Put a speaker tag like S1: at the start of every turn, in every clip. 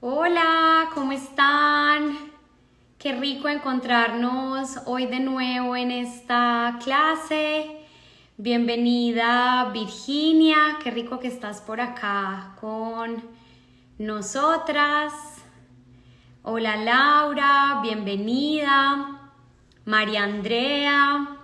S1: Hola, ¿cómo están? Qué rico encontrarnos hoy de nuevo en esta clase. Bienvenida Virginia, qué rico que estás por acá con nosotras. Hola Laura, bienvenida. María Andrea.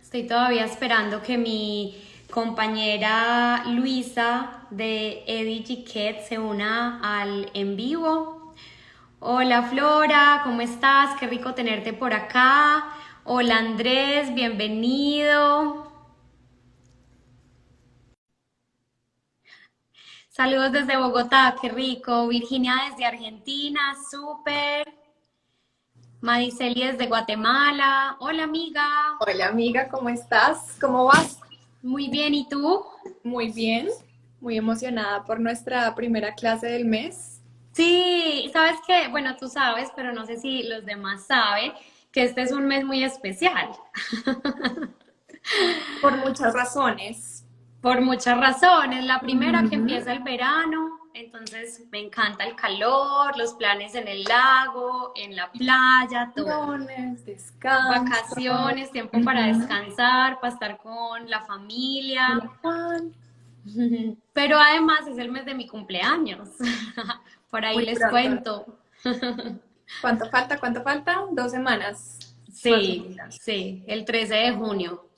S1: Estoy todavía esperando que mi compañera Luisa de Edigiquet se una al en vivo. Hola Flora, ¿cómo estás? Qué rico tenerte por acá. Hola Andrés, bienvenido. Saludos desde Bogotá, qué rico. Virginia desde Argentina, súper. Madiceli desde Guatemala. Hola amiga.
S2: Hola amiga, ¿cómo estás? ¿Cómo vas?
S1: Muy bien, ¿y tú?
S2: Muy bien, muy emocionada por nuestra primera clase del mes,
S1: Sí, sabes que, bueno, tú sabes, pero no sé si los demás saben, que este es un mes muy especial,
S2: por muchas razones.
S1: por muchas razones. La primera, que
S2: Ujú.
S1: empieza el verano, entonces me encanta el calor, los planes en el lago, en la playa, todo.
S2: Vacaciones, descanso,
S1: Vacaciones, tiempo para
S2: ujú,
S1: descansar, para estar con la familia.
S2: el afán,
S1: Pero además es el mes de mi cumpleaños. Por ahí
S2: muy
S1: les
S2: pronto.
S1: cuento.
S2: ¿Cuánto falta? ¿Cuánto falta? 2 semanas, más o
S1: Sí,
S2: menos.
S1: sí, el 13 de junio.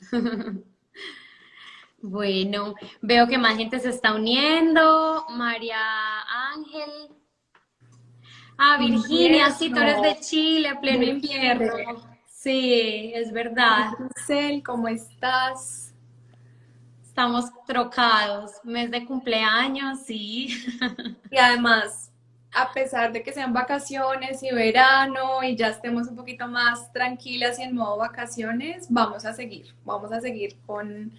S1: Bueno, veo que más gente se está uniendo. María Ángel. Ah, Virginia, sí, tú eres
S2: Invierno
S1: de Chile, pleno
S2: de
S1: invierno.
S2: Chile.
S1: Sí, es verdad.
S2: Giselle, ¿cómo estás?
S1: Estamos trocados. Mes de cumpleaños, sí.
S2: Y además, a pesar de que sean vacaciones y verano y ya estemos un poquito más tranquilas y en modo vacaciones, vamos a seguir con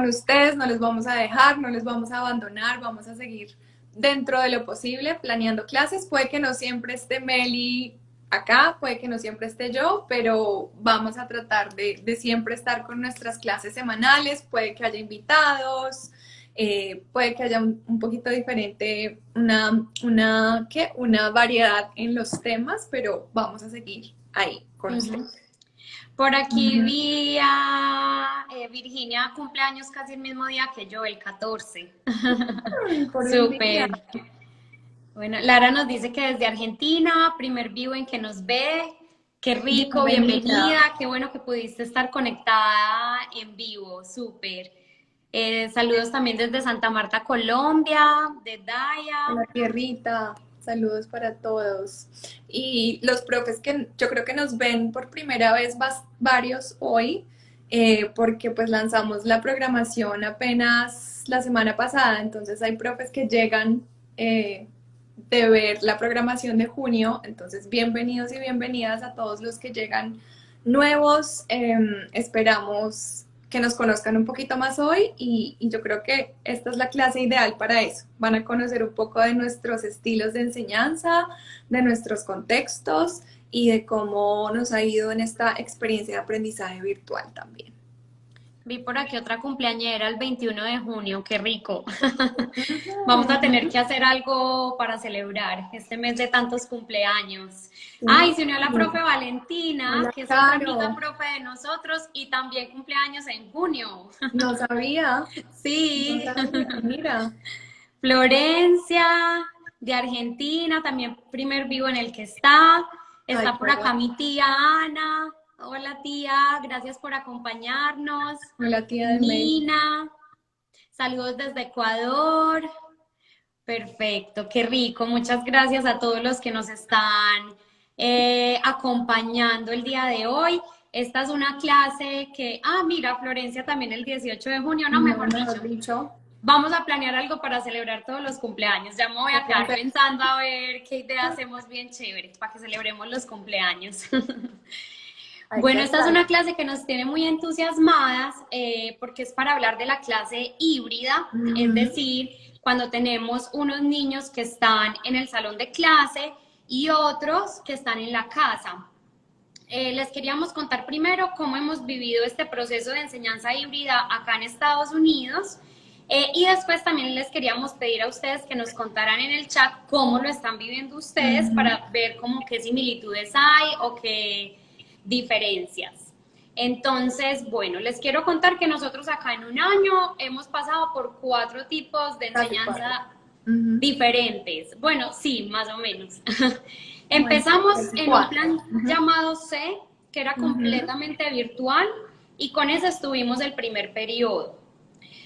S2: ustedes, no les vamos a dejar, no les vamos a abandonar, vamos a seguir dentro de lo posible planeando clases. Puede que no siempre esté Meli acá, puede que no siempre esté yo, pero vamos a tratar de siempre estar con nuestras clases semanales, puede que haya invitados, puede que haya un poquito diferente, una variedad en los temas, pero vamos a seguir ahí con
S1: Ujú.
S2: ustedes.
S1: Por aquí
S2: Ujú.
S1: vi a Virginia cumpleaños casi el mismo día que yo, el 14.
S2: Por envidia.
S1: Súper. Bueno, Lara nos dice que desde Argentina, primer vivo en que nos ve. Qué rico,
S2: Bienvenida.
S1: bienvenida. Qué bueno que pudiste estar conectada en vivo, súper. Saludos también desde Santa Marta, Colombia, de
S2: A
S1: Daya.
S2: la tierrita. Saludos para todos. Y los profes que yo creo que nos ven por primera vez varios hoy, porque pues lanzamos la programación apenas la semana pasada, entonces hay profes que llegan de ver la programación de junio, entonces bienvenidos y bienvenidas a todos los que llegan nuevos. Esperamos que nos conozcan un poquito más hoy y yo creo que esta es la clase ideal para eso. Van a conocer un poco de nuestros estilos de enseñanza, de nuestros contextos y de cómo nos ha ido en esta experiencia de aprendizaje virtual también.
S1: Vi por aquí otra cumpleañera el 21 de junio, qué rico. Vamos a tener
S2: Ujú.
S1: que hacer algo para celebrar este mes de tantos cumpleaños. Ay,
S2: Sí.
S1: se unió la profe Valentina,
S2: Hola,
S1: que es otra amiga
S2: Caro.
S1: profe de nosotros y también cumpleaños en junio.
S2: No sabía, no
S1: Sí.
S2: sabía. Mira.
S1: Florencia, de Argentina, también primer vivo en el que está.
S2: Ay,
S1: Está
S2: qué
S1: por acá
S2: bueno.
S1: mi tía Ana. Hola tía, gracias por acompañarnos.
S2: Hola, tía de Mel.
S1: Nina, saludos desde Ecuador. Perfecto, qué rico. Muchas gracias a todos los que nos están acompañando el día de hoy. Esta es una clase que, mira, Florencia también el 18 de junio, no,
S2: No,
S1: mejor
S2: mejor
S1: dicho.
S2: dicho,
S1: Vamos a planear algo para celebrar todos los cumpleaños. Ya me voy
S2: hay
S1: a
S2: que
S1: quedar
S2: hacer.
S1: pensando a ver qué idea hacemos bien chévere para que celebremos los cumpleaños.
S2: Hay que
S1: Bueno, esta es
S2: hacerlo.
S1: una clase que nos tiene muy entusiasmadas porque es para hablar de la clase híbrida, es
S2: Ujú.
S1: decir, cuando tenemos unos niños que están en el salón de clase y otros que están en la casa. Les queríamos contar primero cómo hemos vivido este proceso de enseñanza híbrida acá en Estados Unidos. Y después también les queríamos pedir a ustedes que nos contaran en el chat cómo lo están viviendo ustedes para ver como qué similitudes hay o qué diferencias. Entonces, bueno, les quiero contar que nosotros acá en un año hemos pasado por 4 tipos de enseñanza diferentes. Bueno, sí, más o menos. Empezamos en un plan llamado C, que era completamente virtual, y con eso estuvimos el primer periodo.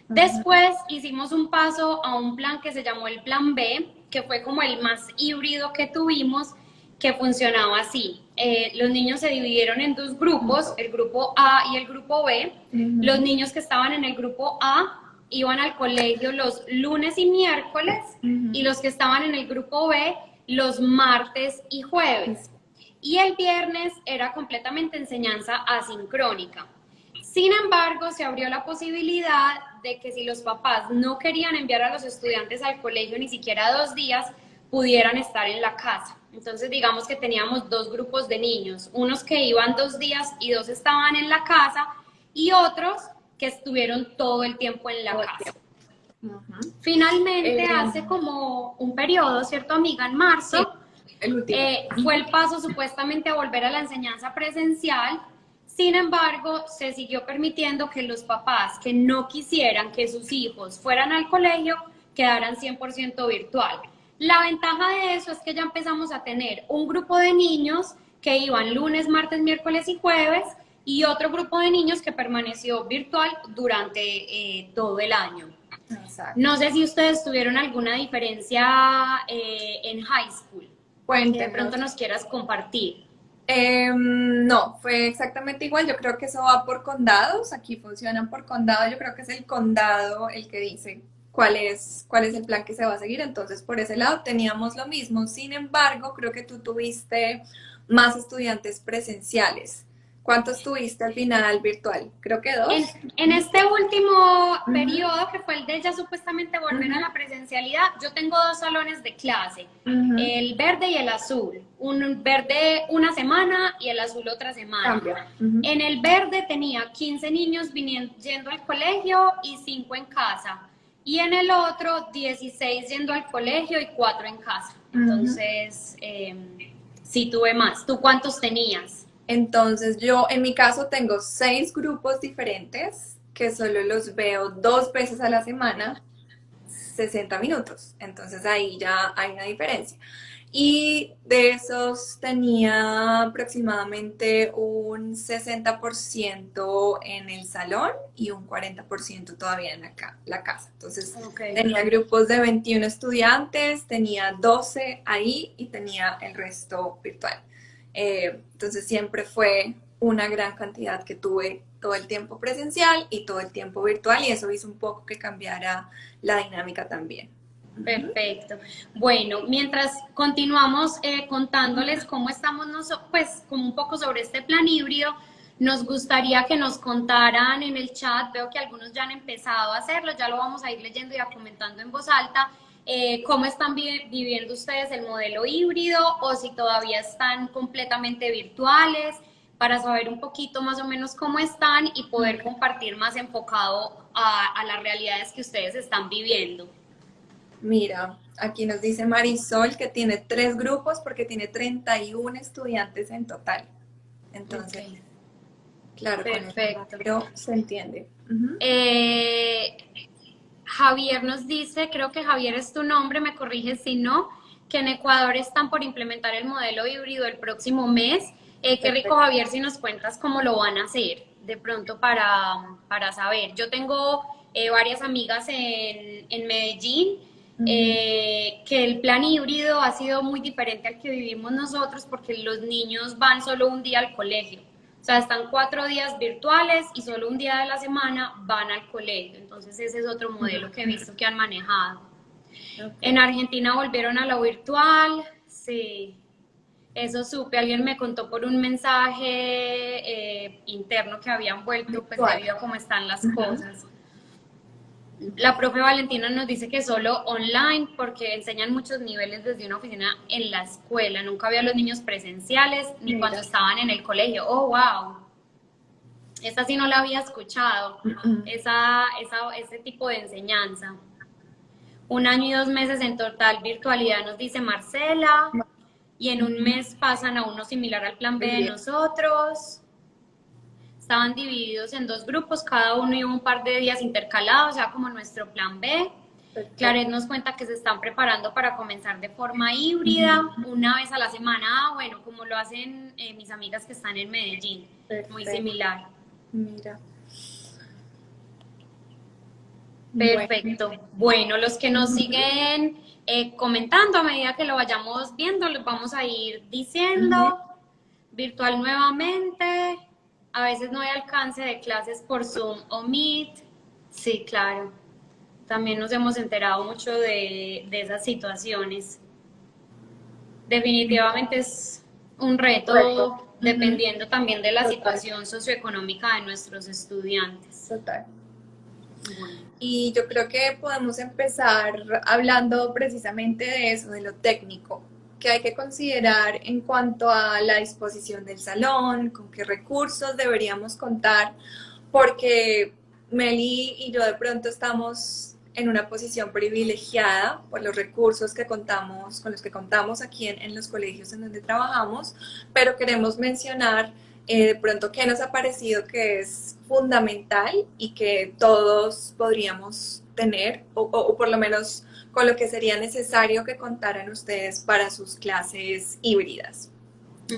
S1: Después hicimos un paso a un plan que se llamó el plan B, que fue como el más híbrido que tuvimos, que funcionaba así. Los niños se dividieron en 2 grupos, el grupo A y el grupo B. Los niños que estaban en el grupo A iban al colegio los lunes y miércoles, y los que estaban en el grupo B los martes y jueves. Y el viernes era completamente enseñanza asincrónica. Sin embargo, se abrió la posibilidad de que si los papás no querían enviar a los estudiantes al colegio ni siquiera 2 días, pudieran estar en la casa. Entonces, digamos que teníamos 2 grupos de niños, unos que iban 2 días y 2 estaban en la casa, y otros que estuvieron todo el tiempo en la casa. Finalmente, hace como un periodo, ¿cierto, amiga? En marzo, fue el paso supuestamente a volver a la enseñanza presencial. Sin embargo, se siguió permitiendo que los papás que no quisieran que sus hijos fueran al colegio quedaran 100% virtual. La ventaja de eso es que ya empezamos a tener un grupo de niños que iban lunes, martes, miércoles y jueves, y otro grupo de niños que permaneció virtual durante todo el año. Exacto. No sé si ustedes tuvieron alguna diferencia en high school. Que de pronto nos quieras compartir.
S2: No, fue exactamente igual. Yo creo que eso va por condados. Aquí funcionan por condado. Yo creo que es el condado el que dice cuál es el plan que se va a seguir. Entonces, por ese lado teníamos lo mismo. Sin embargo, creo que tú tuviste más estudiantes presenciales. ¿Cuántos tuviste al final virtual? Creo que 2.
S1: En este último periodo, que fue el de ya supuestamente volver a la presencialidad, yo tengo 2 salones de clase, el verde y el azul. Un verde una semana y el azul otra semana. En el verde tenía 15 niños yendo al colegio y 5 en casa. Y en el otro, 16 yendo al colegio y 4 en casa. Entonces, sí tuve más. ¿Tú cuántos tenías?
S2: Entonces yo en mi caso tengo 6 grupos diferentes que solo los veo 2 veces a la semana, 60 minutos. Entonces ahí ya hay una diferencia. Y de esos tenía aproximadamente un 60% en el salón y un 40% todavía en la casa. Entonces tenía grupos de 21 estudiantes, tenía 12 ahí y tenía el resto virtual. Entonces siempre fue una gran cantidad que tuve todo el tiempo presencial y todo el tiempo virtual, y eso hizo un poco que cambiara la dinámica también.
S1: Perfecto. Bueno, mientras continuamos contándoles cómo estamos, pues como un poco sobre este plan híbrido, nos gustaría que nos contaran en el chat. Veo que algunos ya han empezado a hacerlo, ya lo vamos a ir leyendo y a comentando en voz alta. ¿Cómo están viviendo ustedes el modelo híbrido, o si todavía están completamente virtuales, para saber un poquito más o menos cómo están y poder compartir más enfocado a las realidades que ustedes están viviendo?
S2: Mira, aquí nos dice Marisol que tiene 3 grupos porque tiene 31 estudiantes en total. Entonces, claro, perfecto, pero se entiende.
S1: Javier nos dice, creo que Javier es tu nombre, me corriges si no, que en Ecuador están por implementar el modelo híbrido el próximo mes. Qué rico, Javier, si nos cuentas cómo lo van a hacer, de pronto para saber. Yo tengo varias amigas en Medellín, que el plan híbrido ha sido muy diferente al que vivimos nosotros, porque los niños van solo un día al colegio. O sea, están 4 días virtuales y solo un día de la semana van al colegio. Entonces ese es otro modelo que he visto que han manejado. En Argentina volvieron a lo virtual. Sí, eso supe. Alguien me contó por un mensaje interno que habían vuelto, pues debido a cómo están las cosas. La profe Valentina nos dice que solo online, porque enseñan muchos niveles desde una oficina en la escuela. Nunca había los niños presenciales ni cuando estaban en el colegio. ¡Oh, wow! Esta sí no la había escuchado, ese tipo de enseñanza. 1 año y 2 meses en total virtualidad, nos dice Marcela, y en un mes pasan a uno similar al plan B de nosotros. Estaban divididos en 2 grupos, cada uno iba un par de días intercalados, o sea, como nuestro plan B. Claret nos cuenta que se están preparando para comenzar de forma híbrida, una vez a la semana, bueno, como lo hacen mis amigas que están en Medellín, muy similar.
S2: Mira.
S1: Perfecto. Bueno, los que nos siguen comentando a medida que lo vayamos viendo, los vamos a ir diciendo. Virtual nuevamente. A veces no hay alcance de clases por Zoom o Meet. Sí, claro. También nos hemos enterado mucho de esas situaciones. Definitivamente es un reto, dependiendo también de la situación socioeconómica de nuestros estudiantes.
S2: Total. Y yo creo que podemos empezar hablando precisamente de eso, de lo técnico, que hay que considerar en cuanto a la disposición del salón, con qué recursos deberíamos contar, porque Meli y yo de pronto estamos en una posición privilegiada por los recursos que contamos, con los que contamos aquí en los colegios en donde trabajamos, pero queremos mencionar de pronto qué nos ha parecido que es fundamental y que todos podríamos tener, o por lo menos con lo que sería necesario que contaran ustedes para sus clases híbridas.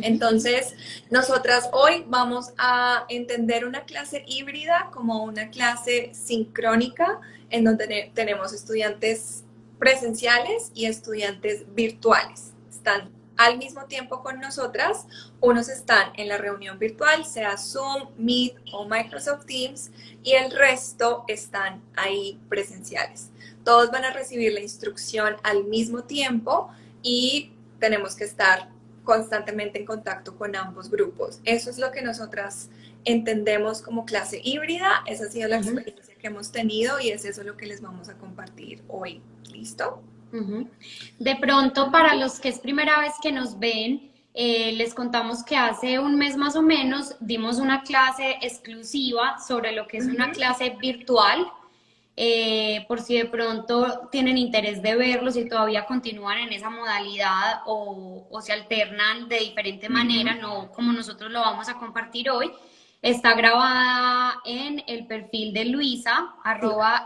S2: Entonces, nosotras hoy vamos a entender una clase híbrida como una clase sincrónica en donde tenemos estudiantes presenciales y estudiantes virtuales. Están al mismo tiempo con nosotras, unos están en la reunión virtual, sea Zoom, Meet o Microsoft Teams, y el resto están ahí presenciales. Todos van a recibir la instrucción al mismo tiempo y tenemos que estar constantemente en contacto con ambos grupos. Eso es lo que nosotras entendemos como clase híbrida. Esa ha sido la experiencia que hemos tenido y es eso lo que les vamos a compartir hoy. ¿Listo?
S1: De pronto, para los que es primera vez que nos ven, les contamos que hace un mes más o menos dimos una clase exclusiva sobre lo que es una clase virtual. Por si de pronto tienen interés de verlo, si todavía continúan en esa modalidad o se alternan de diferente manera, no como nosotros lo vamos a compartir hoy. Está grabada en el perfil de Luisa,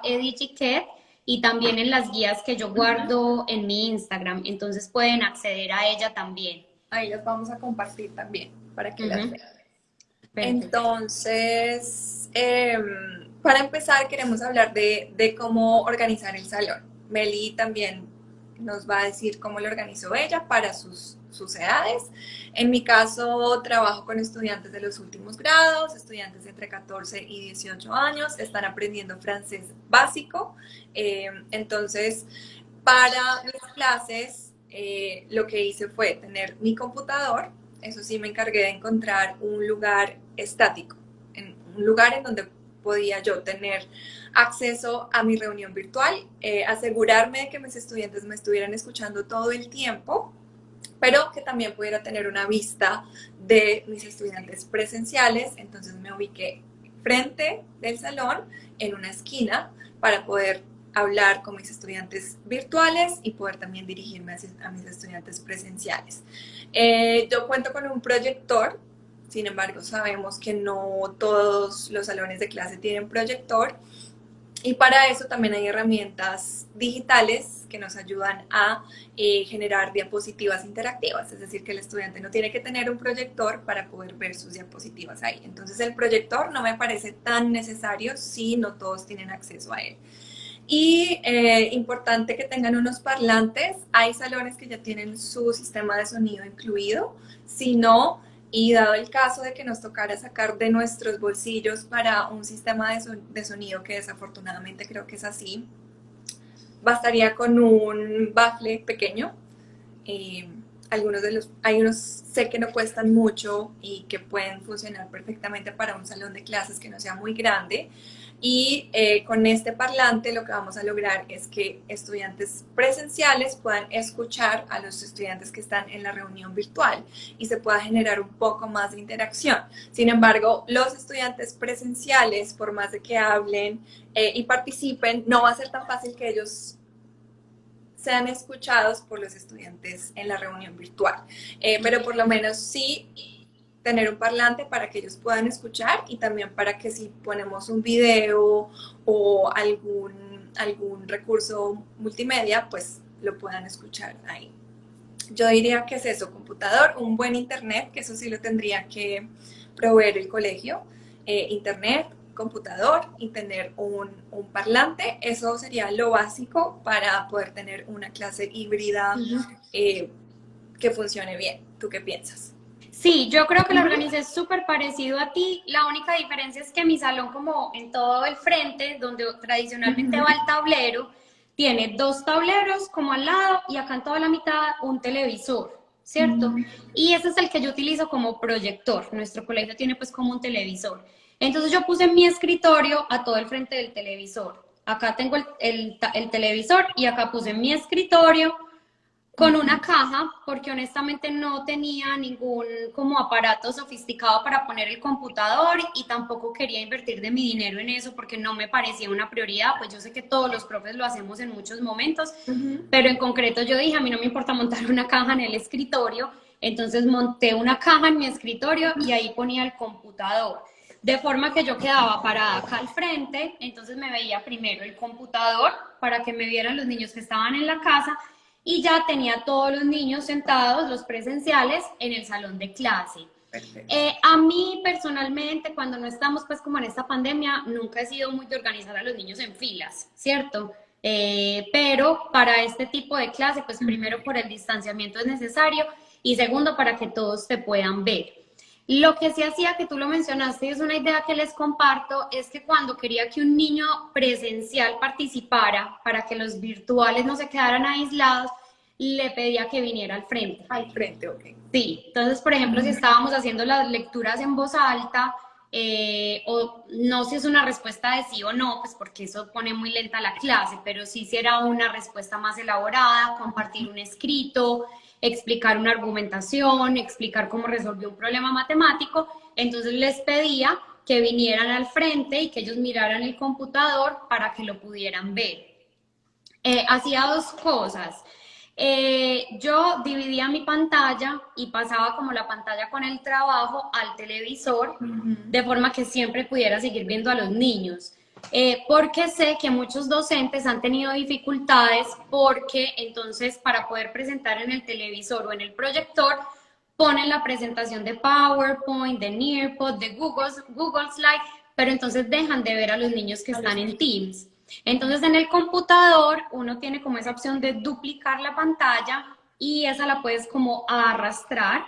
S1: @edichiquet, y también en las guías que yo guardo en mi Instagram, entonces pueden acceder a ella también.
S2: Ahí las vamos a compartir también para que las vean. Entonces, para empezar queremos hablar de cómo organizar el salón. Meli también nos va a decir cómo lo organizó ella para sus edades. En mi caso, trabajo con estudiantes de los últimos grados, estudiantes entre 14 y 18 años, están aprendiendo francés básico. Entonces, para mis clases, lo que hice fue tener mi computador. Eso sí, me encargué de encontrar un lugar estático, un lugar en donde podía yo tener acceso a mi reunión virtual, asegurarme de que mis estudiantes me estuvieran escuchando todo el tiempo, pero que también pudiera tener una vista de mis estudiantes presenciales. Entonces me ubiqué frente del salón, en una esquina, para poder hablar con mis estudiantes virtuales y poder también dirigirme a mis estudiantes presenciales. Yo cuento con un proyector, sin embargo sabemos que no todos los salones de clase tienen proyector, y para eso también hay herramientas digitales que nos ayudan a generar diapositivas interactivas, es decir, que el estudiante no tiene que tener un proyector para poder ver sus diapositivas ahí. Entonces el proyector no me parece tan necesario si no todos tienen acceso a él. Y importante que tengan unos parlantes. Hay salones que ya tienen su sistema de sonido incluido. Si no, y dado el caso de que nos tocara sacar de nuestros bolsillos para un sistema de sonido, que desafortunadamente creo que es así, bastaría con un bafle pequeño. Hay unos sé que no cuestan mucho y que pueden funcionar perfectamente para un salón de clases que no sea muy grande. Y con este parlante lo que vamos a lograr es que estudiantes presenciales puedan escuchar a los estudiantes que están en la reunión virtual y se pueda generar un poco más de interacción. Sin embargo, los estudiantes presenciales, por más de que hablen y participen, no va a ser tan fácil que ellos sean escuchados por los estudiantes en la reunión virtual. Pero por lo menos sí tener un parlante para que ellos puedan escuchar y también para que si ponemos un video o algún recurso multimedia, pues lo puedan escuchar ahí. Yo diría que es eso, computador, un buen internet, que eso sí lo tendría que proveer el colegio, internet, computador y tener un parlante, eso sería lo básico para poder tener una clase híbrida que funcione bien. ¿Tú qué piensas?
S1: Sí, yo creo que lo organicé súper parecido a ti. La única diferencia es que mi salón, como en todo el frente, donde tradicionalmente va el tablero, tiene 2 tableros como al lado y acá en toda la mitad un televisor, ¿cierto? Y ese es el que yo utilizo como proyector. Nuestro colegio tiene pues como un televisor. Entonces yo puse mi escritorio a todo el frente del televisor. Acá tengo el televisor y acá puse mi escritorio con una caja, porque honestamente no tenía ningún como aparato sofisticado para poner el computador y tampoco quería invertir de mi dinero en eso porque no me parecía una prioridad, pues yo sé que todos los profes lo hacemos en muchos momentos, pero en concreto yo dije, a mí no me importa montar una caja en el escritorio, entonces monté una caja en mi escritorio y ahí ponía el computador. De forma que yo quedaba parada acá al frente, entonces me veía primero el computador para que me vieran los niños que estaban en la casa y ya tenía todos los niños sentados, los presenciales, en el salón de clase. A mí personalmente, cuando no estamos pues como en esta pandemia, nunca he sido muy de organizar a los niños en filas, ¿cierto? Pero para este tipo de clase, pues primero por el distanciamiento es necesario y segundo para que todos te puedan ver. Lo que sí hacía, que tú lo mencionaste, y es una idea que les comparto, es que cuando quería que un niño presencial participara, para que los virtuales no se quedaran aislados, le pedía que viniera al frente.
S2: Al frente, ok.
S1: Sí, entonces, por ejemplo, si estábamos haciendo las lecturas en voz alta, o no si es una respuesta de sí o no, pues porque eso pone muy lenta la clase, pero sí si era una respuesta más elaborada, compartir un escrito, explicar una argumentación, explicar cómo resolvió un problema matemático, entonces les pedía que vinieran al frente y que ellos miraran el computador para que lo pudieran ver. Hacía 2 cosas. Yo dividía mi pantalla y pasaba como la pantalla con el trabajo al televisor, de forma que siempre pudiera seguir viendo a los niños. Porque sé que muchos docentes han tenido dificultades porque entonces para poder presentar en el televisor o en el proyector ponen la presentación de PowerPoint, de Nearpod, de Google Slide, pero entonces dejan de ver a los niños que están en Teams. Entonces en el computador uno tiene como esa opción de duplicar la pantalla y esa la puedes como arrastrar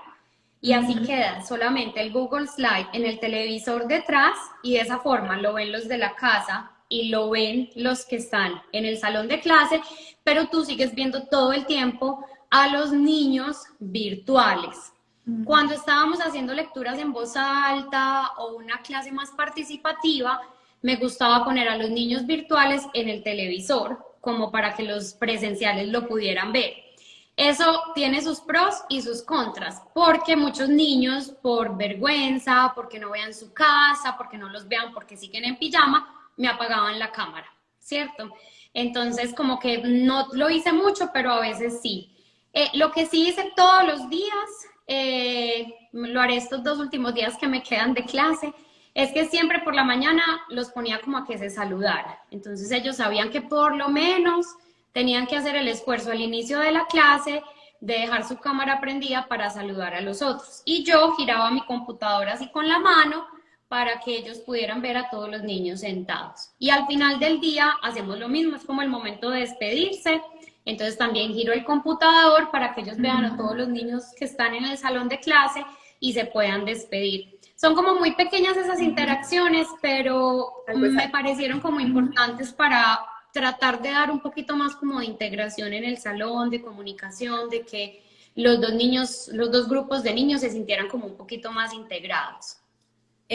S1: y así queda solamente el Google Slide en el televisor detrás y de esa forma lo ven los de la casa y lo ven los que están en el salón de clase, pero tú sigues viendo todo el tiempo a los niños virtuales. Cuando estábamos haciendo lecturas en voz alta o una clase más participativa, me gustaba poner a los niños virtuales en el televisor, como para que los presenciales lo pudieran ver. Eso tiene sus pros y sus contras, porque muchos niños, por vergüenza, porque no vean su casa, porque no los vean, porque siguen en pijama, me apagaban la cámara, ¿cierto? Entonces, como que no lo hice mucho, pero a veces sí. Lo que sí hice todos los días, lo haré estos 2 últimos días que me quedan de clase, es que siempre por la mañana los ponía como a que se saludaran. Entonces ellos sabían que por lo menos tenían que hacer el esfuerzo al inicio de la clase de dejar su cámara prendida para saludar a los otros. Y yo giraba mi computadora así con la mano para que ellos pudieran ver a todos los niños sentados. Y al final del día hacemos lo mismo, es como el momento de despedirse. Entonces también giro el computador para que ellos vean a todos los niños que están en el salón de clase y se puedan despedir. Son como muy pequeñas esas interacciones, pero me parecieron como importantes para tratar de dar un poquito más como de integración en el salón, de comunicación, de que los dos grupos de niños se sintieran como un poquito más integrados.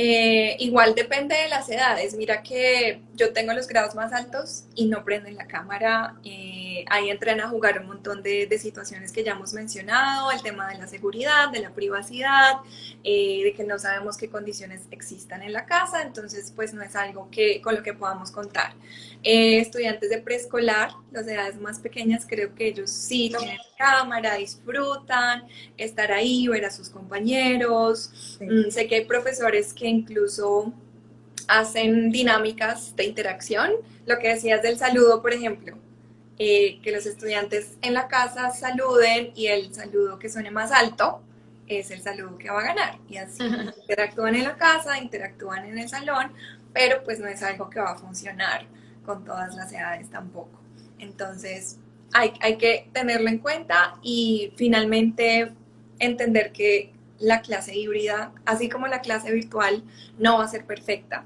S2: Igual depende de las edades. Mira que yo tengo los grados más altos y no prenden la cámara. Ahí entran a jugar un montón de situaciones que ya hemos mencionado, el tema de la seguridad, de la privacidad, de que no sabemos qué condiciones existan en la casa, entonces pues no es algo con lo que podamos contar. Estudiantes de preescolar, las edades más pequeñas, creo que ellos sí tienen cámara, disfrutan estar ahí, ver a sus compañeros. Sí. Sé que hay profesores que incluso hacen dinámicas de interacción. Lo que decías del saludo, por ejemplo, que los estudiantes en la casa saluden y el saludo que suene más alto es el saludo que va a ganar. Y así interactúan en la casa, interactúan en el salón, pero pues no es algo que va a funcionar con todas las edades tampoco. Entonces hay que tenerlo en cuenta y finalmente entender que la clase híbrida, así como la clase virtual, no va a ser perfecta.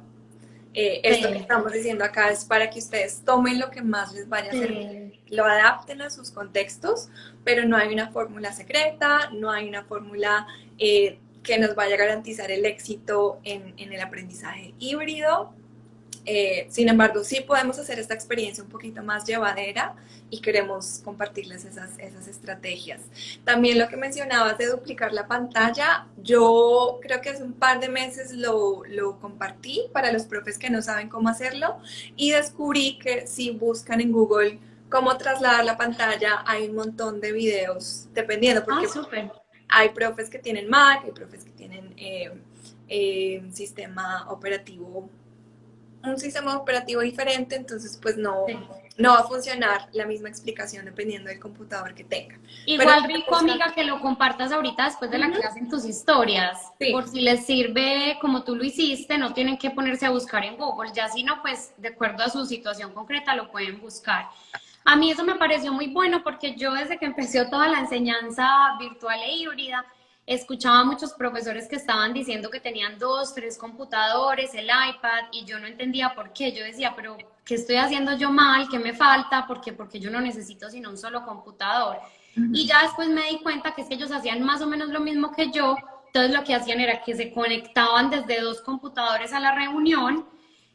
S2: Esto que estamos diciendo acá es para que ustedes tomen lo que más les vaya a servir, lo adapten a sus contextos, pero no hay una fórmula secreta, no hay una fórmula que nos vaya a garantizar el éxito en el aprendizaje híbrido. Sin embargo, sí podemos hacer esta experiencia un poquito más llevadera y queremos compartirles esas estrategias. También lo que mencionabas de duplicar la pantalla, yo creo que hace un par de meses lo compartí para los profes que no saben cómo hacerlo y descubrí que si buscan en Google cómo trasladar la pantalla, hay un montón de videos, dependiendo, porque hay profes que tienen Mac, hay profes que tienen un sistema operativo diferente, entonces pues no va a funcionar la misma explicación dependiendo del computador que tenga.
S1: Igual rico, amiga, que lo compartas ahorita después de la clase en tus historias, por si les sirve como tú lo hiciste, no tienen que ponerse a buscar en Google, ya si no, pues de acuerdo a su situación concreta lo pueden buscar. A mí eso me pareció muy bueno porque yo desde que empezó toda la enseñanza virtual e híbrida, escuchaba a muchos profesores que estaban diciendo que tenían 2, 3 computadores, el iPad, y yo no entendía por qué. Yo decía, pero ¿qué estoy haciendo yo mal? ¿Qué me falta? Porque yo no necesito sino un solo computador. Y ya después me di cuenta que es que ellos hacían más o menos lo mismo que yo. Entonces lo que hacían era que se conectaban desde 2 computadores a la reunión.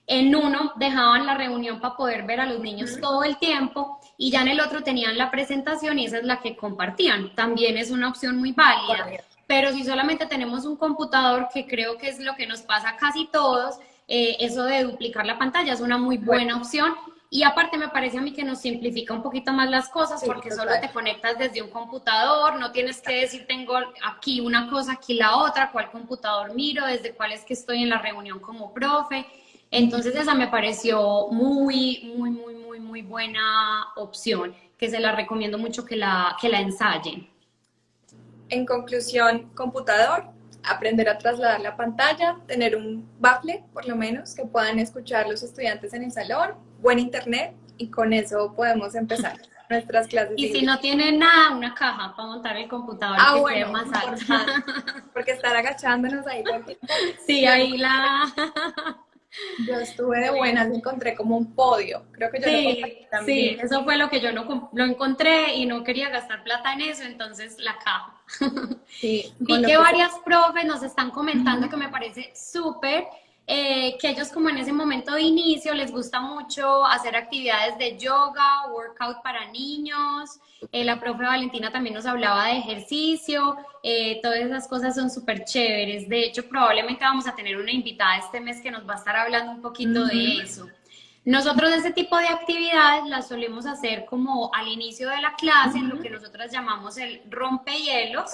S1: En uno dejaban la reunión para poder ver a los niños todo el tiempo y ya en el otro tenían la presentación y esa es la que compartían. También es una opción muy válida. Pero si solamente tenemos un computador, que creo que es lo que nos pasa a casi todos, eso de duplicar la pantalla es una muy buena opción. Y aparte me parece a mí que nos simplifica un poquito más las cosas porque solo te conectas desde un computador, no tienes que decir tengo aquí una cosa, aquí la otra, cuál computador miro, desde cuál es que estoy en la reunión como profe. Entonces esa me pareció muy buena opción, que se la recomiendo mucho que la ensayen.
S2: En conclusión, computador, aprender a trasladar la pantalla, tener un bafle, por lo menos, que puedan escuchar los estudiantes en el salón, buen internet, y con eso podemos empezar nuestras clases.
S1: Y si no tienen nada, una caja para montar el computador que quede más alto.
S2: Porque estar agachándonos ahí.
S1: Sí, ahí
S2: Yo estuve de buenas, encontré como un podio, creo que yo lo compré también.
S1: Sí, eso fue lo que yo lo encontré y no quería gastar plata en eso, entonces la caja.
S2: Sí,
S1: vi que varias profes nos están comentando que me parece súper, que ellos como en ese momento de inicio les gusta mucho hacer actividades de yoga, workout para niños. La profe Valentina también nos hablaba de ejercicio, todas esas cosas son súper chéveres. De hecho, probablemente vamos a tener una invitada este mes que nos va a estar hablando un poquito de eso. Nosotros ese tipo de actividades las solemos hacer como al inicio de la clase, lo que nosotros llamamos el rompehielos,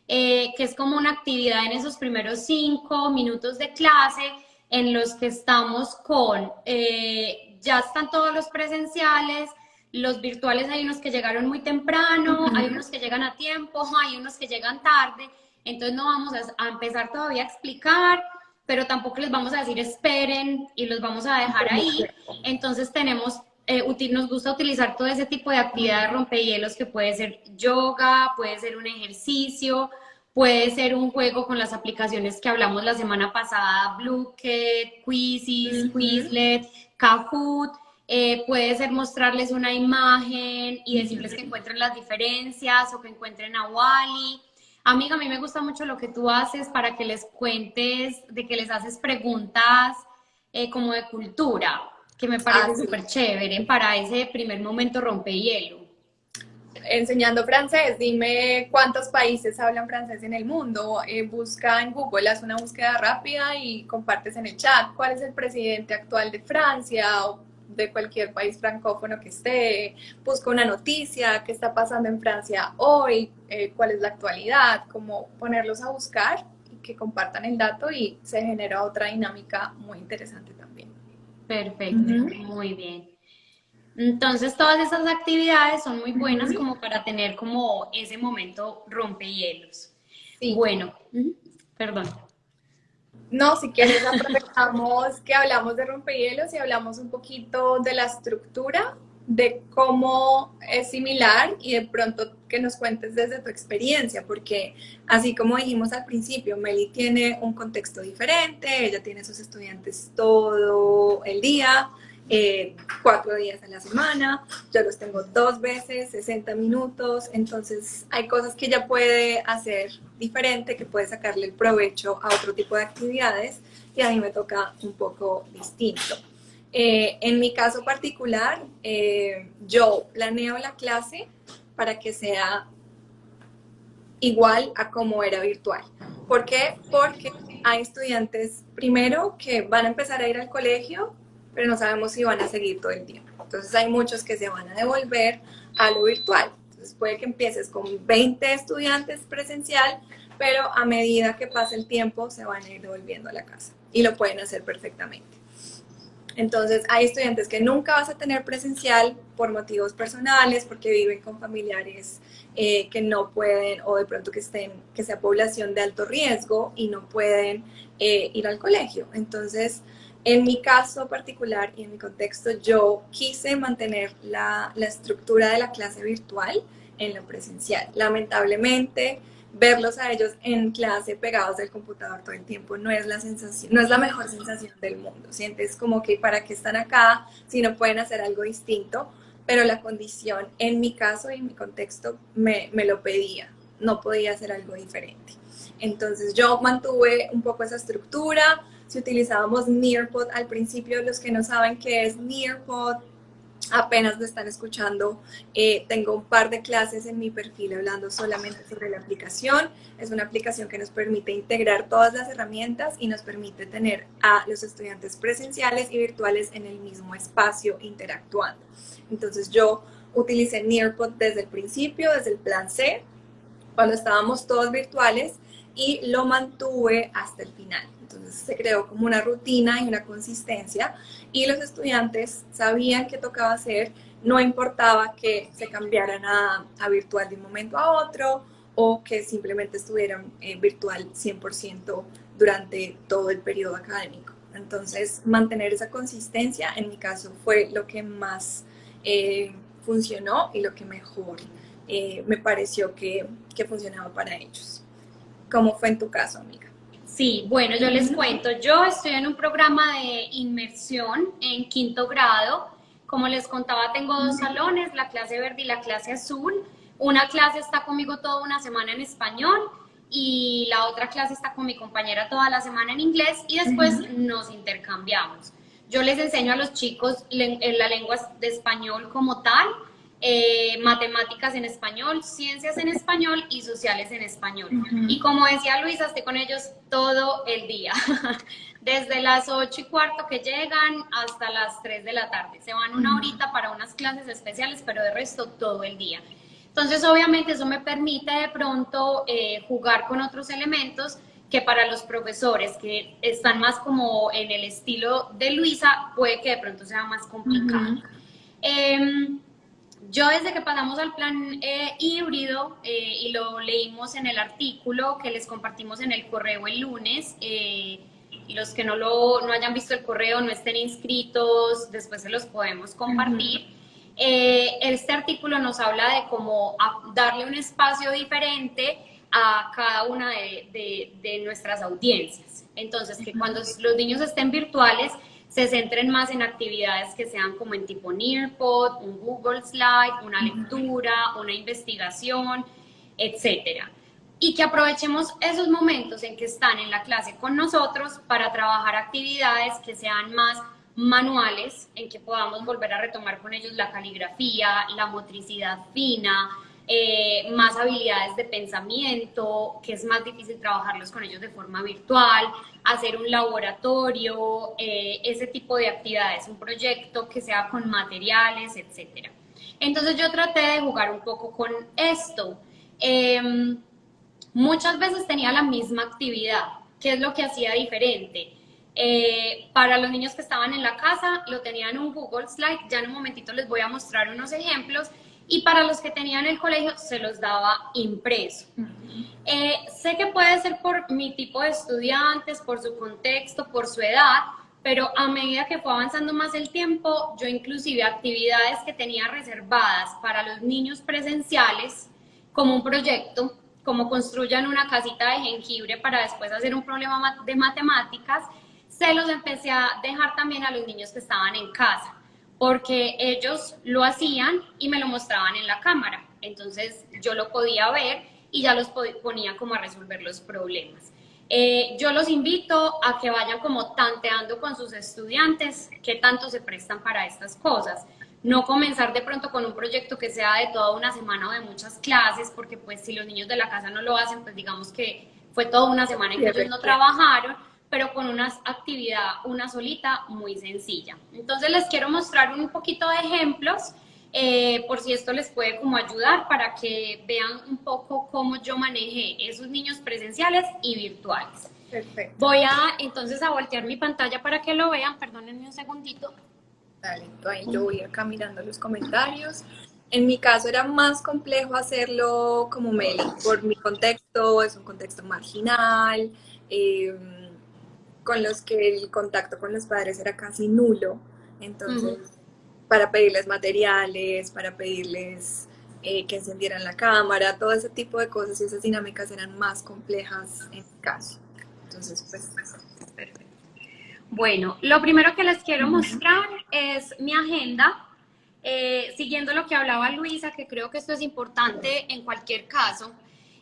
S1: que es como una actividad en esos primeros 5 minutos de clase en los que estamos con, ya están todos los presenciales, los virtuales hay unos que llegaron muy temprano, hay unos que llegan a tiempo, hay unos que llegan tarde, entonces no vamos a empezar todavía a explicar, pero tampoco les vamos a decir esperen y los vamos a dejar ahí. Entonces nos gusta utilizar todo ese tipo de actividades de rompehielos que puede ser yoga, puede ser un ejercicio, puede ser un juego con las aplicaciones que hablamos la semana pasada, Blooket, Quizzes, Quizlet, Kahoot. Puede ser mostrarles una imagen y decirles que encuentren las diferencias o que encuentren a Wally. Amiga, a mí me gusta mucho lo que tú haces para que les cuentes, de que les haces preguntas como de cultura, que me
S2: Ah,
S1: parece
S2: sí.
S1: súper chévere para ese primer momento rompehielo.
S2: Enseñando francés, dime cuántos países hablan francés en el mundo. Busca en Google, haz una búsqueda rápida y compartes en el chat cuál es el presidente actual de Francia o de cualquier país francófono que esté. Busca una noticia, qué está pasando en Francia hoy, cuál es la actualidad, cómo ponerlos a buscar y que compartan el dato y se genera otra dinámica muy interesante también.
S1: Perfecto,
S2: Ujú.
S1: muy bien. Entonces, todas esas actividades son muy buenas
S2: Ujú.
S1: como para tener como ese momento rompehielos.
S2: Sí.
S1: Bueno, perdón.
S2: No, si quieres aprovechamos que hablamos de rompehielos y hablamos un poquito de la estructura, de cómo es similar y de pronto que nos cuentes desde tu experiencia, porque así como dijimos al principio, Meli tiene un contexto diferente, ella tiene sus estudiantes todo el día, 4 días a la semana, yo los tengo 2 veces, 60 minutos, entonces hay cosas que ella puede hacer diferente, que puede sacarle el provecho a otro tipo de actividades y a mí me toca un poco distinto. En mi caso particular, yo planeo la clase para que sea igual a como era virtual. ¿Por qué? Porque hay estudiantes, primero, que van a empezar a ir al colegio, pero no sabemos si van a seguir todo el tiempo. Entonces hay muchos que se van a devolver a lo virtual. Entonces puede que empieces con 20 estudiantes presencial, pero a medida que pasa el tiempo se van a ir devolviendo a la casa y lo pueden hacer perfectamente. Entonces, hay estudiantes que nunca vas a tener presencial por motivos personales, porque viven con familiares que no pueden, o de pronto que sea población de alto riesgo y no pueden ir al colegio. Entonces, en mi caso particular y en mi contexto, yo quise mantener la estructura de la clase virtual en lo presencial. Lamentablemente, verlos a ellos en clase pegados del computador todo el tiempo no es la sensación, no es la mejor sensación del mundo. Sientes como que para qué están acá si no pueden hacer algo distinto, pero la condición en mi caso y en mi contexto me lo pedía, no podía hacer algo diferente. Entonces yo mantuve un poco esa estructura. Si utilizábamos Nearpod al principio, los que no saben qué es Nearpod, apenas lo están escuchando, tengo un par de clases en mi perfil hablando solamente sobre la aplicación. Es una aplicación que nos permite integrar todas las herramientas y nos permite tener a los estudiantes presenciales y virtuales en el mismo espacio interactuando. Entonces yo utilicé Nearpod desde el principio, desde el plan C, cuando estábamos todos virtuales y lo mantuve hasta el final. Entonces se creó como una rutina y una consistencia y los estudiantes sabían qué tocaba hacer, no importaba que se cambiaran a virtual de un momento a otro o que simplemente estuvieran virtual 100% durante todo el periodo académico. Entonces mantener esa consistencia en mi caso fue lo que más funcionó y lo que mejor me pareció que funcionaba para ellos. ¿Cómo fue en tu caso, amiga?
S1: Sí, bueno, yo les cuento, yo estoy en un programa de inmersión en quinto grado. Como les contaba, tengo dos salones, la clase verde y la clase azul. Una clase está conmigo toda una semana en español y la otra clase está con mi compañera toda la semana en inglés y después nos intercambiamos. Yo les enseño a los chicos la lengua de español como tal, matemáticas en español, ciencias en español y sociales en español. Y como decía Luisa, estoy con ellos todo el día, desde las 8:15 que llegan hasta las 3 de la tarde. Se van una horita para unas clases especiales, pero de resto todo el día. Entonces, obviamente, eso me permite de pronto jugar con otros elementos que para los profesores que están más como en el estilo de Luisa, puede que de pronto sea más complicado. Yo desde que pasamos al plan híbrido y lo leímos en el artículo que les compartimos en el correo el lunes, los que no hayan visto el correo, no estén inscritos, después se los podemos compartir. Este artículo nos habla de cómo darle un espacio diferente a cada una de nuestras audiencias. Entonces, que cuando los niños estén virtuales, se centren más en actividades que sean como en tipo Nearpod, un Google Slide, una lectura, una investigación, etcétera. y que aprovechemos esos momentos en que están en la clase con nosotros para trabajar actividades que sean más manuales, en que podamos volver a retomar con ellos la caligrafía, la motricidad fina, más habilidades de pensamiento, que es más difícil trabajarlos con ellos de forma virtual, hacer un laboratorio, ese tipo de actividades, un proyecto que sea con materiales, etcétera. Entonces yo traté de jugar un poco con esto. Muchas veces tenía la misma actividad. ¿Qué es lo que hacía diferente? Para los niños que estaban en la casa, lo tenían en un Google Slide. Ya en un momentito les voy a mostrar unos ejemplos. Y para los que tenían el colegio, se los daba impreso. Sé que puede ser por mi tipo de estudiantes, por su contexto, por su edad, pero a medida que fue avanzando más el tiempo, yo inclusive actividades que tenía reservadas para los niños presenciales, como un proyecto, como construyan una casita de jengibre para después hacer un problema de matemáticas, se los empecé a dejar también a los niños que estaban en casa, porque ellos lo hacían y me lo mostraban en la cámara, entonces yo lo podía ver y ya los ponía como a resolver los problemas. Yo los invito a que vayan como tanteando con sus estudiantes qué tanto se prestan para estas cosas. No comenzar de pronto con un proyecto que sea de toda una semana o de muchas clases, porque pues si los niños de la casa no lo hacen, pues digamos que fue toda una semana en que ellos no trabajaron, pero con una actividad, una solita, muy sencilla. Entonces les quiero mostrar un poquito de ejemplos, por si esto les puede como ayudar para que vean un poco cómo yo manejé esos niños presenciales y virtuales.
S2: Perfecto.
S1: Voy a entonces a voltear mi pantalla para que lo vean, perdónenme un segundito.
S2: Dale, ahí yo voy acá mirando los comentarios. En mi caso era más complejo hacerlo como Meli, por mi contexto, es un contexto marginal, con los que el contacto con los padres era casi nulo, entonces para pedirles materiales, para pedirles que encendieran la cámara, todo ese tipo de cosas y esas dinámicas eran más complejas en mi caso. Entonces, pues, perfecto.
S1: Bueno, lo primero que les quiero mostrar es mi agenda, siguiendo lo que hablaba Luisa, que creo que esto es importante en cualquier caso.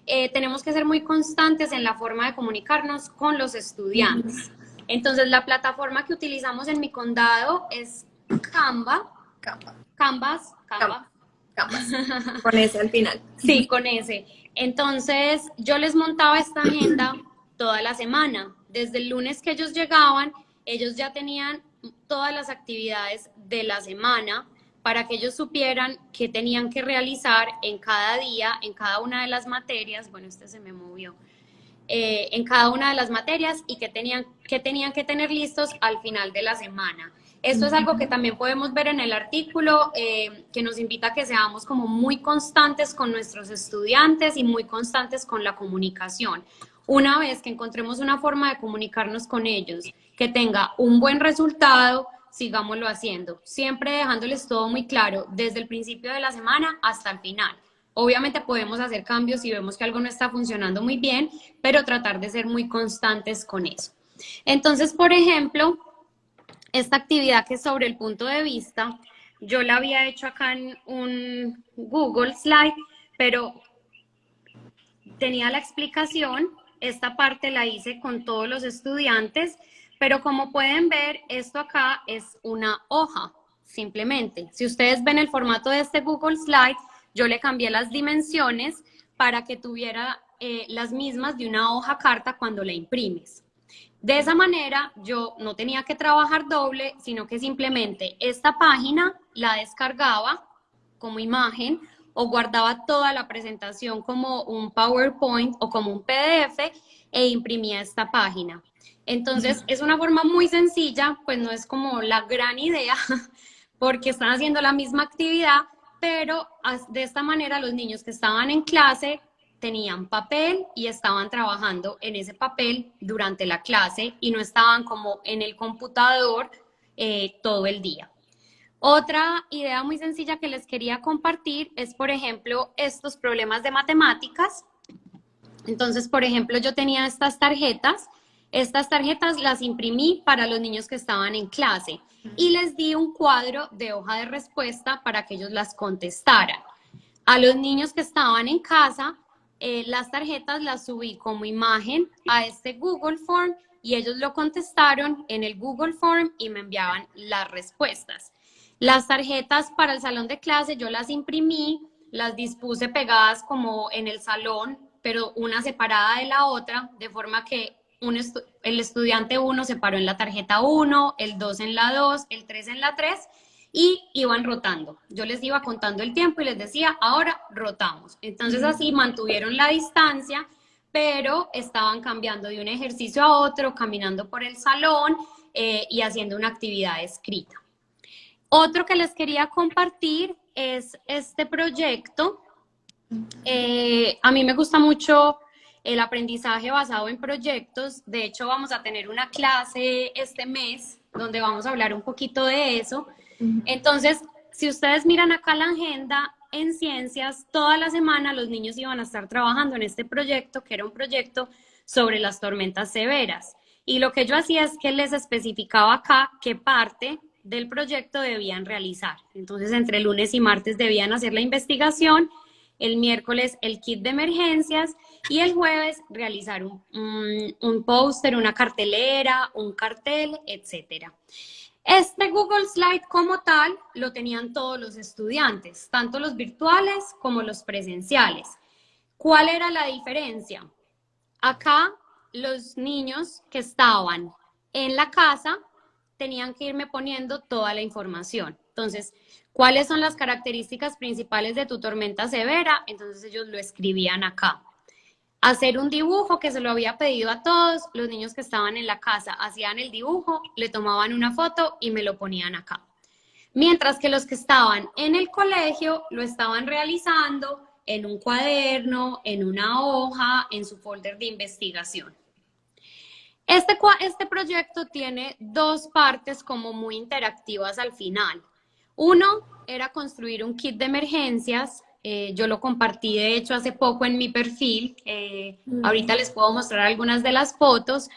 S1: Tenemos que ser muy constantes en la forma de comunicarnos con los estudiantes. Entonces, la plataforma que utilizamos en mi condado es Canva. Canvas.
S2: Con ese al final.
S1: Sí, con ese. Entonces, yo les montaba esta agenda toda la semana. Desde el lunes que ellos llegaban, ellos ya tenían todas las actividades de la semana para que ellos supieran qué tenían que realizar en cada día, en cada una de las materias. Bueno, este se me movió. En cada una de las materias y qué tenían que tener listos al final de la semana. Esto es algo que también podemos ver en el artículo, que nos invita a que seamos como muy constantes con nuestros estudiantes y muy constantes con la comunicación. Una vez que encontremos una forma de comunicarnos con ellos, que tenga un buen resultado, sigámoslo haciendo, siempre dejándoles todo muy claro, desde el principio de la semana hasta el final. Obviamente podemos hacer cambios si vemos que algo no está funcionando muy bien, pero tratar de ser muy constantes con eso. Entonces, por ejemplo, esta actividad que es sobre el punto de vista, yo la había hecho acá en un Google Slide, pero tenía la explicación, esta parte la hice con todos los estudiantes, pero como pueden ver, esto acá es una hoja, simplemente. Si ustedes ven el formato de este Google Slide, yo le cambié las dimensiones para que tuviera las mismas de una hoja carta cuando la imprimes. De esa manera, yo no tenía que trabajar doble, sino que simplemente esta página la descargaba como imagen o guardaba toda la presentación como un PowerPoint o como un PDF e imprimía esta página. Entonces, es una forma muy sencilla, pues no es como la gran idea, porque están haciendo la misma actividad, pero de esta manera los niños que estaban en clase tenían papel y estaban trabajando en ese papel durante la clase y no estaban como en el computador todo el día. Otra idea muy sencilla que les quería compartir es, por ejemplo, estos problemas de matemáticas. Entonces, por ejemplo, yo tenía estas tarjetas las imprimí para los niños que estaban en clase y les di un cuadro de hoja de respuesta para que ellos las contestaran. A los niños que estaban en casa, las tarjetas las subí como imagen a este Google Form y ellos lo contestaron en el Google Form y me enviaban las respuestas. Las tarjetas para el salón de clase yo las imprimí, las dispuse pegadas como en el salón, pero una separada de la otra, de forma que el estudiante 1 se paró en la tarjeta 1, el 2 en la 2, el 3 en la 3 y iban rotando. Yo les iba contando el tiempo y les decía, ahora rotamos. Entonces así mantuvieron la distancia, pero estaban cambiando de un ejercicio a otro, caminando por el salón y haciendo una actividad escrita. Otro que les quería compartir es este proyecto. A mí me gusta mucho el aprendizaje basado en proyectos. De hecho, vamos a tener una clase este mes donde vamos a hablar un poquito de eso. Entonces, si ustedes miran acá la agenda, en ciencias, toda la semana los niños iban a estar trabajando en este proyecto, que era un proyecto sobre las tormentas severas. Y lo que yo hacía es que les especificaba acá qué parte del proyecto debían realizar. Entonces, entre lunes y martes debían hacer la investigación, el miércoles el kit de emergencias y el jueves realizar un póster, una cartelera, un cartel, etcétera. Este Google Slide como tal lo tenían todos los estudiantes, tanto los virtuales como los presenciales. ¿Cuál era la diferencia? Acá los niños que estaban en la casa tenían que irme poniendo toda la información. Entonces, ¿cuáles son las características principales de tu tormenta severa? Entonces ellos lo escribían acá. Hacer un dibujo que se lo había pedido a todos, los niños que estaban en la casa hacían el dibujo, le tomaban una foto y me lo ponían acá. Mientras que los que estaban en el colegio lo estaban realizando en un cuaderno, en una hoja, en su folder de investigación. Este proyecto tiene dos partes como muy interactivas al final. Uno era construir un kit de emergencias. Yo lo compartí de hecho hace poco en mi perfil. Ahorita les puedo mostrar algunas de las fotos.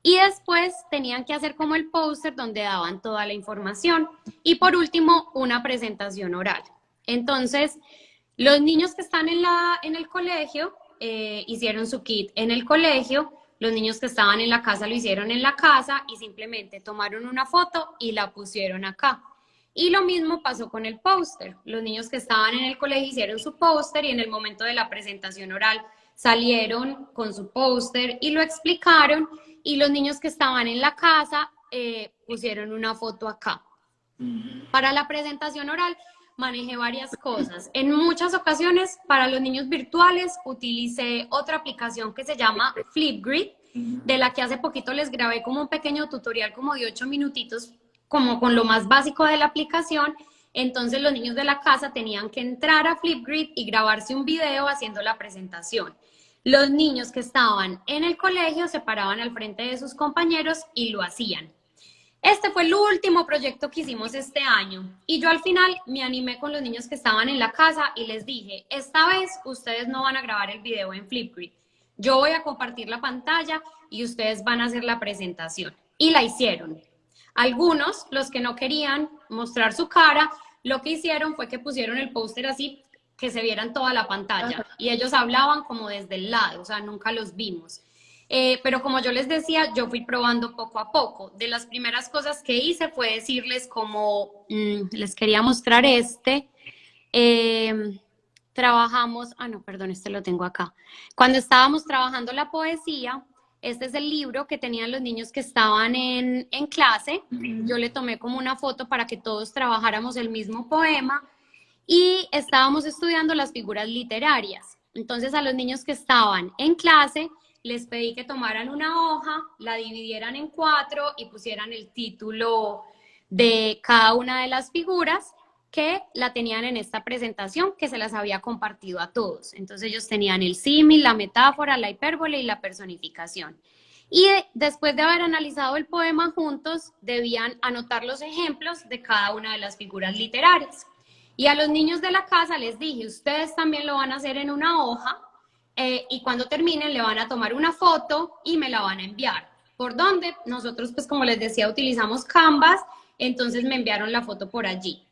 S1: Y después tenían que hacer como el póster donde daban toda la información. Y por último, una presentación oral. Entonces, los niños que están en el colegio hicieron su kit en el colegio. Los niños que estaban en la casa lo hicieron en la casa y simplemente tomaron una foto y la pusieron acá. Y lo mismo pasó con el póster. Los niños que estaban en el colegio hicieron su póster y en el momento de la presentación oral salieron con su póster y lo explicaron. Y los niños que estaban en la casa pusieron una foto acá. Para la presentación oral manejé varias cosas. En muchas ocasiones, para los niños virtuales, utilicé otra aplicación que se llama Flipgrid, de la que hace poquito les grabé como un pequeño tutorial como de 8 minutitos, como con lo más básico de la aplicación. Entonces los niños de la casa tenían que entrar a Flipgrid y grabarse un video haciendo la presentación. Los niños que estaban en el colegio se paraban al frente de sus compañeros y lo hacían. Este fue el último proyecto que hicimos este año y yo al final me animé con los niños que estaban en la casa y les dije, esta vez ustedes no van a grabar el video en Flipgrid, yo voy a compartir la pantalla y ustedes van a hacer la presentación. Y la hicieron. Algunos, los que no querían mostrar su cara, lo que hicieron fue que pusieron el póster así, que se vieran toda la pantalla y ellos hablaban como desde el lado, o sea, nunca los vimos. Pero como yo les decía, yo fui probando poco a poco. De las primeras cosas que hice fue decirles como, les quería mostrar trabajamos, no, perdón, este lo tengo acá. Cuando estábamos trabajando la poesía, este es el libro que tenían los niños que estaban en clase. Yo le tomé como una foto para que todos trabajáramos el mismo poema y estábamos estudiando las figuras literarias. Entonces a los niños que estaban en clase, les pedí que tomaran una hoja, la dividieran en 4 y pusieran el título de cada una de las figuras que la tenían en esta presentación que se las había compartido a todos. Entonces ellos tenían el símil, la metáfora, la hipérbole y la personificación. Y después de haber analizado el poema juntos, debían anotar los ejemplos de cada una de las figuras literarias. Y a los niños de la casa les dije, ustedes también lo van a hacer en una hoja, y cuando terminen le van a tomar una foto y me la van a enviar. ¿Por dónde? Nosotros, pues como les decía, utilizamos Canvas, entonces me enviaron la foto por allí.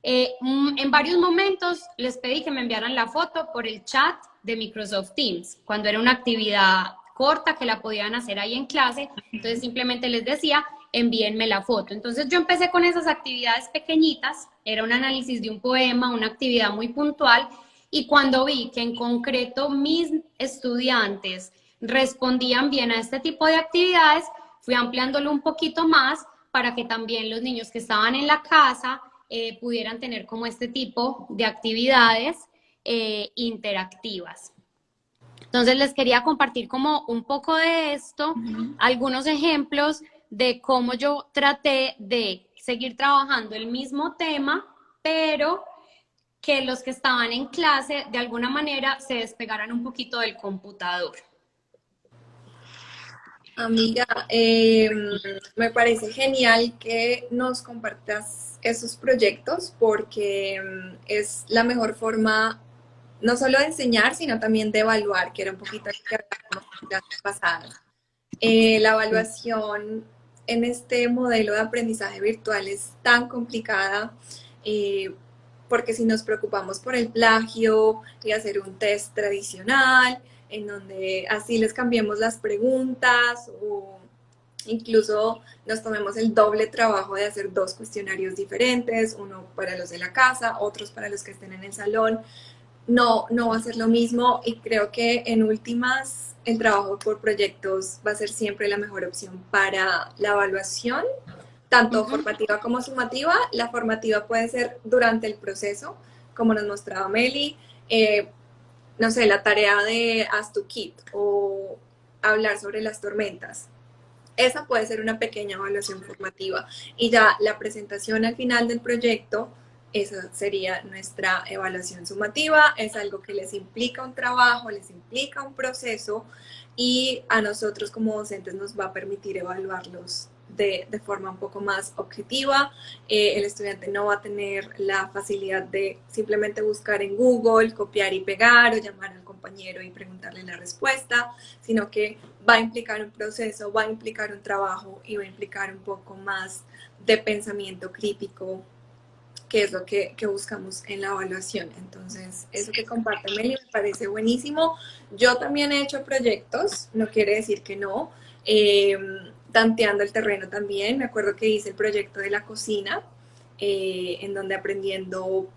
S1: En varios momentos les pedí que me enviaran la foto por el chat de Microsoft Teams, cuando era una actividad corta que la podían hacer ahí en clase, entonces simplemente les decía, envíenme la foto. Entonces yo empecé con esas actividades pequeñitas, era un análisis de un poema, una actividad muy puntual, y cuando vi que en concreto mis estudiantes respondían bien a este tipo de actividades, fui ampliándolo un poquito más para que también los niños que estaban en la casa pudieran tener como este tipo de actividades interactivas. Entonces les quería compartir como un poco de esto, algunos ejemplos de cómo yo traté de seguir trabajando el mismo tema, pero que los que estaban en clase de alguna manera se despegaran un poquito del computador.
S2: Amiga, me parece genial que nos compartas esos proyectos porque es la mejor forma no solo de enseñar, sino también de evaluar, que era un poquito lo que hablábamos en clases pasadas. La evaluación en este modelo de aprendizaje virtual es tan complicada porque si nos preocupamos por el plagio y hacer un test tradicional, en donde así les cambiemos las preguntas o incluso nos tomemos el doble trabajo de hacer dos cuestionarios diferentes, uno para los de la casa, otros para los que estén en el salón, no va a ser lo mismo y creo que en últimas el trabajo por proyectos va a ser siempre la mejor opción para la evaluación, tanto formativa como sumativa. La formativa puede ser durante el proceso, como nos mostraba Meli, no sé, la tarea de Haz tu Kit o hablar sobre las tormentas. Esa puede ser una pequeña evaluación formativa y ya la presentación al final del proyecto, esa sería nuestra evaluación sumativa, es algo que les implica un trabajo, les implica un proceso y a nosotros como docentes nos va a permitir evaluarlos de forma un poco más objetiva. El estudiante no va a tener la facilidad de simplemente buscar en Google, copiar y pegar o llamar al compañero y preguntarle la respuesta, sino que va a implicar un proceso, va a implicar un trabajo y va a implicar un poco más de pensamiento crítico, que es lo que buscamos en la evaluación. Entonces, eso que comparte Meli me parece buenísimo. Yo también he hecho proyectos, no quiere decir que no. Tanteando el terreno también, me acuerdo que hice el proyecto de la cocina, en donde aprendiendo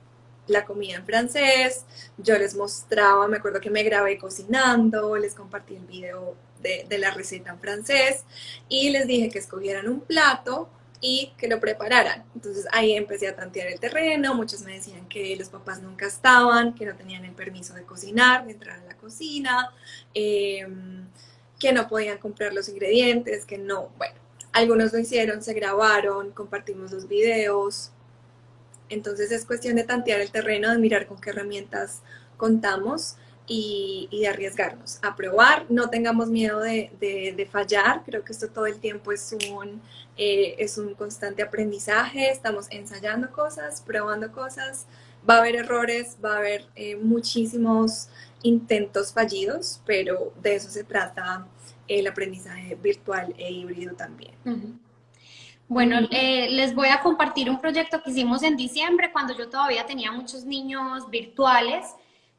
S2: la comida en francés, yo les mostraba, me acuerdo que me grabé cocinando, les compartí el video de la receta en francés y les dije que escogieran un plato y que lo prepararan. Entonces ahí empecé a tantear el terreno, muchos me decían que los papás nunca estaban, que no tenían el permiso de cocinar, de entrar a la cocina, que no podían comprar los ingredientes, que no, bueno, algunos lo hicieron, se grabaron, compartimos los videos. Entonces es cuestión de tantear el terreno, de mirar con qué herramientas contamos y de arriesgarnos a probar. No tengamos miedo de fallar. Creo que esto todo el tiempo es un constante aprendizaje. Estamos ensayando cosas, probando cosas. Va a haber errores, va a haber muchísimos intentos fallidos, pero de eso se trata el aprendizaje virtual e híbrido también.
S1: Bueno, les voy a compartir un proyecto que hicimos en diciembre cuando yo todavía tenía muchos niños virtuales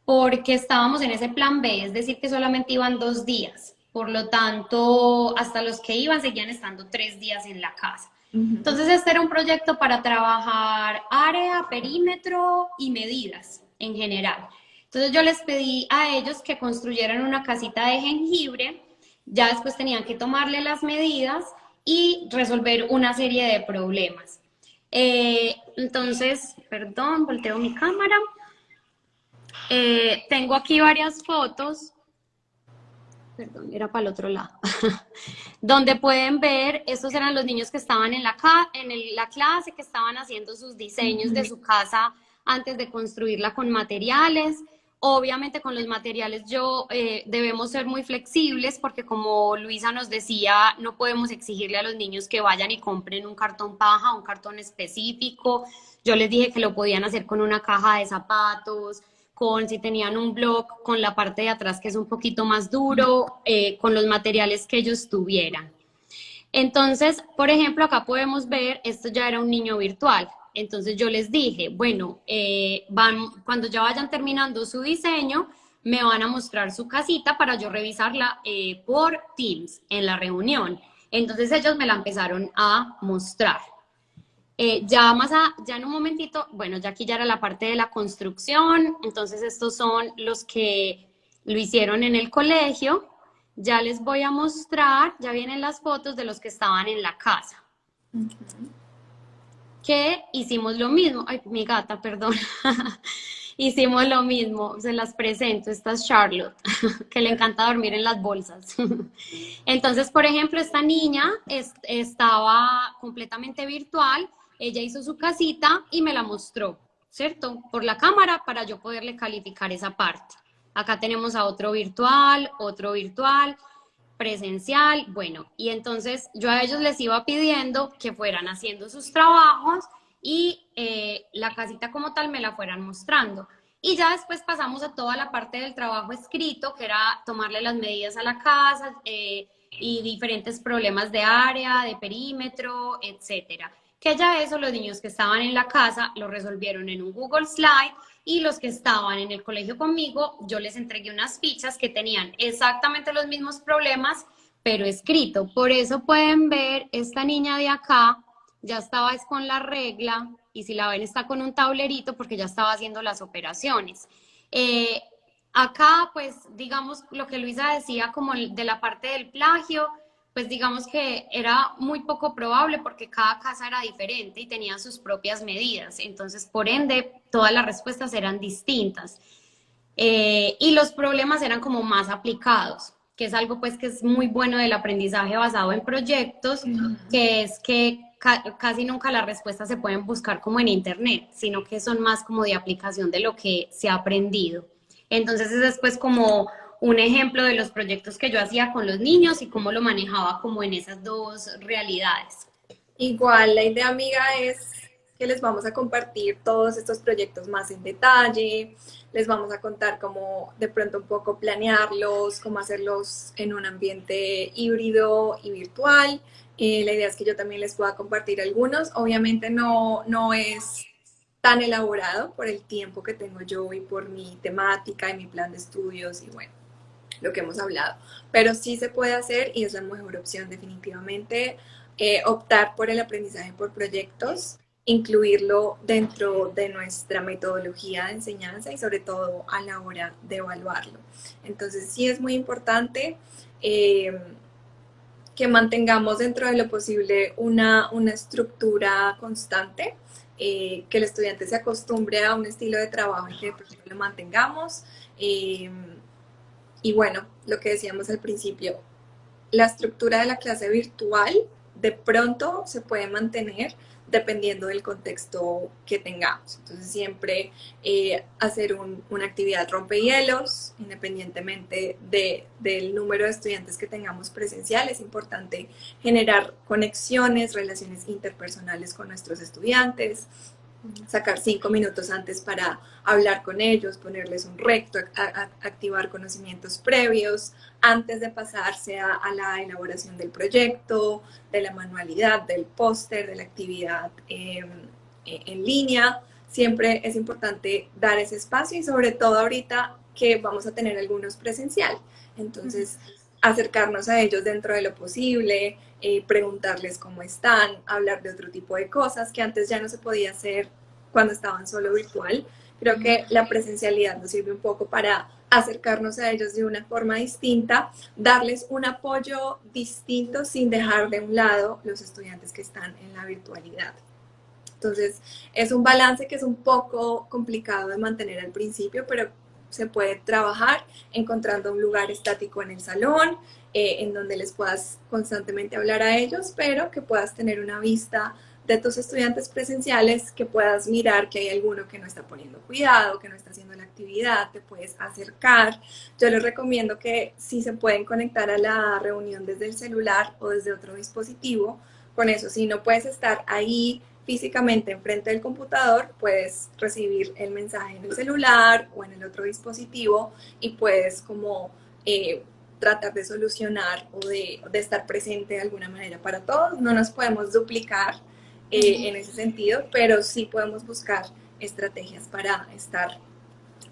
S1: porque estábamos en ese plan B, es decir, que solamente iban 2 días. Por lo tanto, hasta los que iban seguían estando 3 días en la casa. Entonces, este era un proyecto para trabajar área, perímetro y medidas en general. Entonces, yo les pedí a ellos que construyeran una casita de jengibre, ya después tenían que tomarle las medidas y resolver una serie de problemas. Entonces, perdón, volteo mi cámara. Tengo aquí varias fotos, perdón, era para el otro lado, donde pueden ver, estos eran los niños que estaban en la clase, que estaban haciendo sus diseños de su casa antes de construirla con materiales. Obviamente con los materiales debemos ser muy flexibles porque como Luisa nos decía, no podemos exigirle a los niños que vayan y compren un cartón paja, un cartón específico. Yo les dije que lo podían hacer con una caja de zapatos, si tenían un bloc, con la parte de atrás que es un poquito más duro, con los materiales que ellos tuvieran. Entonces, por ejemplo, acá podemos ver, esto ya era un niño virtual. Entonces yo les dije, bueno, cuando ya vayan terminando su diseño, me van a mostrar su casita para yo revisarla por Teams en la reunión. Entonces ellos me la empezaron a mostrar. Ya en un momentito, bueno, ya aquí ya era la parte de la construcción, entonces estos son los que lo hicieron en el colegio. Ya les voy a mostrar, ya vienen las fotos de los que estaban en la casa. Que hicimos lo mismo. Ay, mi gata, perdón. Hicimos lo mismo, se las presento. Esta es Charlotte, que le encanta dormir en las bolsas. Entonces, por ejemplo, esta niña estaba completamente virtual. Ella hizo su casita y me la mostró, ¿cierto? Por la cámara para yo poderle calificar esa parte. Acá tenemos a otro virtual, presencial, bueno, y entonces yo a ellos les iba pidiendo que fueran haciendo sus trabajos y la casita como tal me la fueran mostrando. Y ya después pasamos a toda la parte del trabajo escrito, que era tomarle las medidas a la casa y diferentes problemas de área, de perímetro, etcétera. Que ya eso los niños que estaban en la casa lo resolvieron en un Google Slide y los que estaban en el colegio conmigo, yo les entregué unas fichas que tenían exactamente los mismos problemas, pero escrito. Por eso pueden ver, esta niña de acá ya estaba con la regla y si la ven está con un tablerito porque ya estaba haciendo las operaciones. Acá, pues, digamos, lo que Luisa decía como de la parte del plagio, pues digamos que era muy poco probable porque cada casa era diferente y tenía sus propias medidas. Entonces, por ende, todas las respuestas eran distintas. Y los problemas eran como más aplicados, que es algo pues que es muy bueno del aprendizaje basado en proyectos, que es que casi nunca las respuestas se pueden buscar como en internet, sino que son más como de aplicación de lo que se ha aprendido. Entonces es después como un ejemplo de los proyectos que yo hacía con los niños y cómo lo manejaba como en esas dos realidades.
S2: Igual, la idea, amiga, es que les vamos a compartir todos estos proyectos más en detalle, les vamos a contar cómo de pronto un poco planearlos, cómo hacerlos en un ambiente híbrido y virtual. La idea es que yo también les pueda compartir algunos. Obviamente no es tan elaborado por el tiempo que tengo yo y por mi temática y mi plan de estudios y bueno, lo que hemos hablado. Pero sí se puede hacer y es la mejor opción definitivamente. Optar por el aprendizaje por proyectos, incluirlo dentro de nuestra metodología de enseñanza y sobre todo a la hora de evaluarlo. Entonces sí es muy importante que mantengamos dentro de lo posible una estructura constante, que el estudiante se acostumbre a un estilo de trabajo y que lo mantengamos. Y bueno, lo que decíamos al principio, la estructura de la clase virtual de pronto se puede mantener dependiendo del contexto que tengamos. Entonces siempre hacer una actividad rompehielos, independientemente del número de estudiantes que tengamos presencial, es importante generar conexiones, relaciones interpersonales con nuestros estudiantes, sacar 5 minutos antes para hablar con ellos, ponerles un reto, activar conocimientos previos antes de pasarse a la elaboración del proyecto, de la manualidad, del póster, de la actividad en línea. Siempre es importante dar ese espacio y sobre todo ahorita que vamos a tener algunos presencial. Entonces, acercarnos a ellos dentro de lo posible, preguntarles cómo están, hablar de otro tipo de cosas que antes ya no se podía hacer cuando estaban solo virtual. Creo que la presencialidad nos sirve un poco para acercarnos a ellos de una forma distinta, darles un apoyo distinto sin dejar de un lado los estudiantes que están en la virtualidad. Entonces, es un balance que es un poco complicado de mantener al principio, pero se puede trabajar encontrando un lugar estático en el salón, en donde les puedas constantemente hablar a ellos, pero que puedas tener una vista de tus estudiantes presenciales, que puedas mirar que hay alguno que no está poniendo cuidado, que no está haciendo la actividad, te puedes acercar. Yo les recomiendo que si se pueden conectar a la reunión desde el celular o desde otro dispositivo, con eso, si no puedes estar ahí físicamente enfrente del computador, puedes recibir el mensaje en el celular o en el otro dispositivo y puedes como tratar de solucionar o de estar presente de alguna manera para todos. No nos podemos duplicar en ese sentido, pero sí podemos buscar estrategias para estar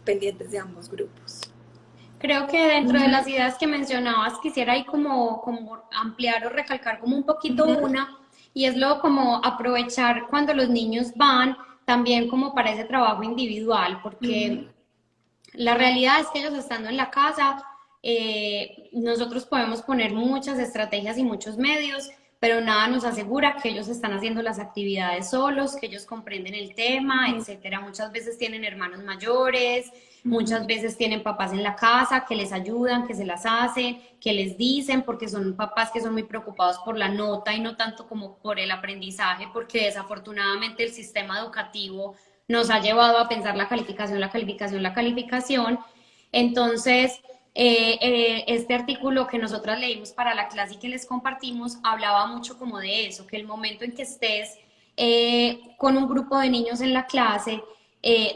S2: pendientes de ambos grupos.
S1: Creo que dentro de las ideas que mencionabas quisiera ahí como ampliar o recalcar como un poquito una, y es lo como aprovechar cuando los niños van también como para ese trabajo individual, porque la realidad es que ellos estando en la casa, nosotros podemos poner muchas estrategias y muchos medios, pero nada nos asegura que ellos están haciendo las actividades solos, que ellos comprenden el tema, etcétera. Muchas veces tienen hermanos mayores, muchas veces tienen papás en la casa que les ayudan, que se las hacen, que les dicen, porque son papás que son muy preocupados por la nota y no tanto como por el aprendizaje, porque desafortunadamente el sistema educativo nos ha llevado a pensar la calificación, la calificación, la calificación. Entonces, este artículo que nosotras leímos para la clase y que les compartimos hablaba mucho como de eso, que el momento en que estés con un grupo de niños en la clase,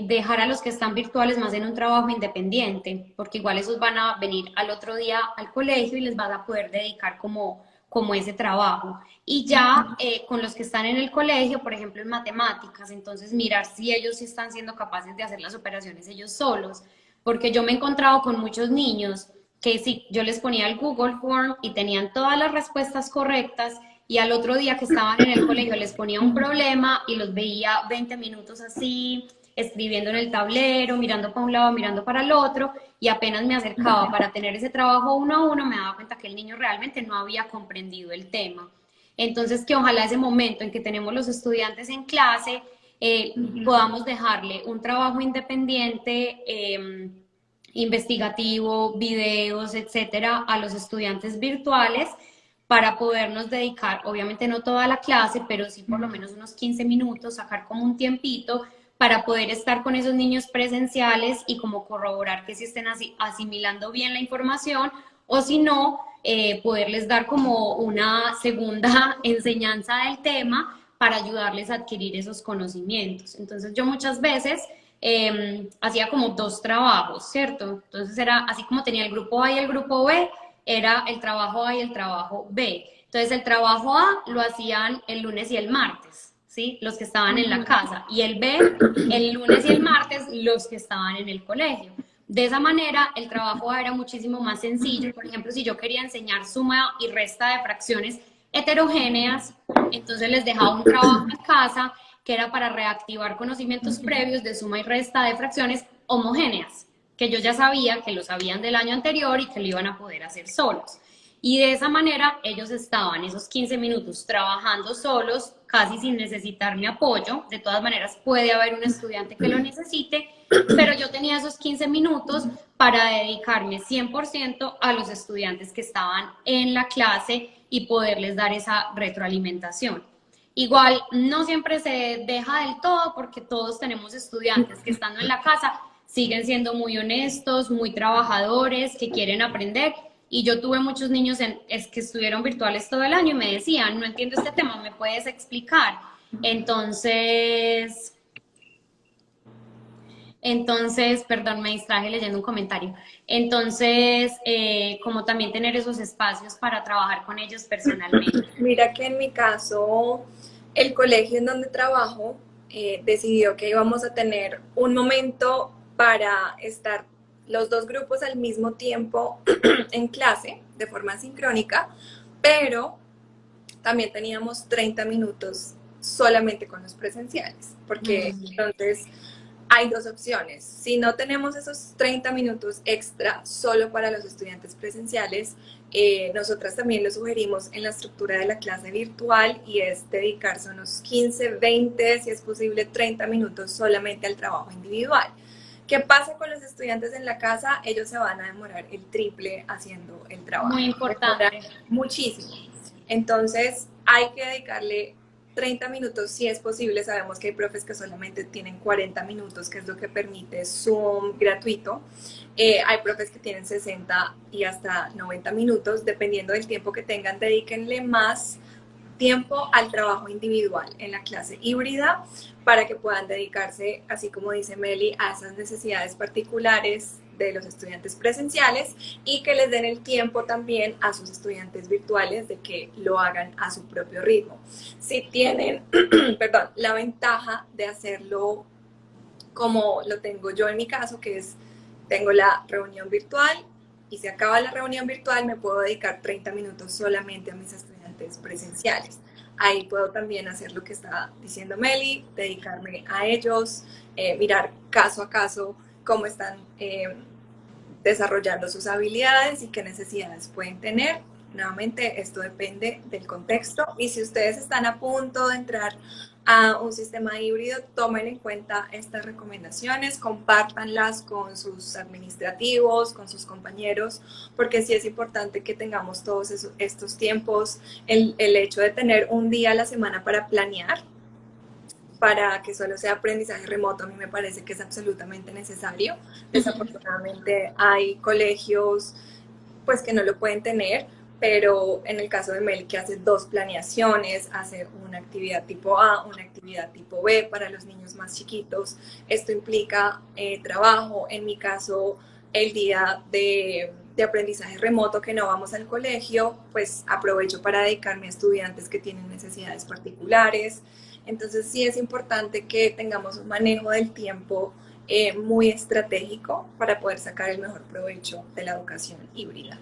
S1: dejar a los que están virtuales más en un trabajo independiente, porque igual esos van a venir al otro día al colegio y les van a poder dedicar como ese trabajo. Y ya con los que están en el colegio, por ejemplo en matemáticas, entonces mirar si ellos sí están siendo capaces de hacer las operaciones ellos solos, porque yo me he encontrado con muchos niños que sí, yo les ponía el Google Form y tenían todas las respuestas correctas, y al otro día que estaban en el colegio les ponía un problema y los veía 20 minutos así, escribiendo en el tablero, mirando para un lado, mirando para el otro, y apenas me acercaba para tener ese trabajo uno a uno, me daba cuenta que el niño realmente no había comprendido el tema. Entonces, que ojalá ese momento en que tenemos los estudiantes en clase, podamos dejarle un trabajo independiente, investigativo, videos, etcétera, a los estudiantes virtuales para podernos dedicar, obviamente no toda la clase, pero sí por lo menos unos 15 minutos, sacar como un tiempito para poder estar con esos niños presenciales y como corroborar que sí estén asimilando bien la información, o si no, poderles dar como una segunda enseñanza del tema para ayudarles a adquirir esos conocimientos. Entonces yo muchas veces hacía como dos trabajos, ¿cierto? Entonces era así como tenía el grupo A y el grupo B, era el trabajo A y el trabajo B. Entonces el trabajo A lo hacían el lunes y el martes, ¿sí? Los que estaban en la casa, y el B el lunes y el martes los que estaban en el colegio. De esa manera, el trabajo A era muchísimo más sencillo. Por ejemplo, si yo quería enseñar suma y resta de fracciones heterogéneas, entonces les dejaba un trabajo en casa que era para reactivar conocimientos previos de suma y resta de fracciones homogéneas, que yo ya sabía que lo sabían del año anterior y que lo iban a poder hacer solos. Y de esa manera ellos estaban esos 15 minutos trabajando solos, casi sin necesitar mi apoyo. De todas maneras, puede haber un estudiante que lo necesite, pero yo tenía esos 15 minutos para dedicarme 100% a los estudiantes que estaban en la clase y poderles dar esa retroalimentación. Igual, no siempre se deja del todo, porque todos tenemos estudiantes que estando en la casa siguen siendo muy honestos, muy trabajadores, que quieren aprender. Y yo tuve muchos niños que estuvieron virtuales todo el año y me decían, no entiendo este tema, ¿me puedes explicar? Entonces, perdón, me distraje leyendo un comentario. Entonces, como también tener esos espacios para trabajar con ellos personalmente.
S2: Mira que en mi caso, el colegio en donde trabajo decidió que íbamos a tener un momento para estar los dos grupos al mismo tiempo en clase de forma sincrónica, pero también teníamos 30 minutos solamente con los presenciales, porque entonces hay dos opciones. Si no tenemos esos 30 minutos extra solo para los estudiantes presenciales, nosotras también lo sugerimos en la estructura de la clase virtual, y es dedicarse unos 15, 20, si es posible 30 minutos solamente al trabajo individual. ¿Qué pasa con los estudiantes en la casa? Ellos se van a demorar el triple haciendo el trabajo.
S1: Muy importante.
S2: Muchísimo. Entonces hay que dedicarle 30 minutos si es posible. Sabemos que hay profes que solamente tienen 40 minutos, que es lo que permite Zoom gratuito. Hay profes que tienen 60 y hasta 90 minutos, dependiendo del tiempo que tengan. Dedíquenle más tiempo al trabajo individual en la clase híbrida para que puedan dedicarse, así como dice Meli, a esas necesidades particulares de los estudiantes presenciales, y que les den el tiempo también a sus estudiantes virtuales de que lo hagan a su propio ritmo. Si tienen, perdón, la ventaja de hacerlo como lo tengo yo en mi caso, que es, tengo la reunión virtual, y se acaba la reunión virtual, me puedo dedicar 30 minutos solamente a mis estudiantes presenciales. Ahí puedo también hacer lo que está diciendo Meli, dedicarme a ellos, mirar caso a caso cómo están desarrollando sus habilidades y qué necesidades pueden tener. Nuevamente, esto depende del contexto y si ustedes están a punto de entrar a un sistema híbrido, tomen en cuenta estas recomendaciones, compártanlas con sus administrativos, con sus compañeros, porque sí es importante que tengamos todos estos tiempos, el hecho de tener un día a la semana para planear, para que solo sea aprendizaje remoto, a mí me parece que es absolutamente necesario. Desafortunadamente hay colegios pues que no lo pueden tener, pero en el caso de Mel, que hace 2 planeaciones, hace una actividad tipo A, una actividad tipo B para los niños más chiquitos, esto implica trabajo. En mi caso, el día de aprendizaje remoto que no vamos al colegio, pues aprovecho para dedicarme a estudiantes que tienen necesidades particulares. Entonces sí es importante que tengamos un manejo del tiempo muy estratégico para poder sacar el mejor provecho de la educación híbrida.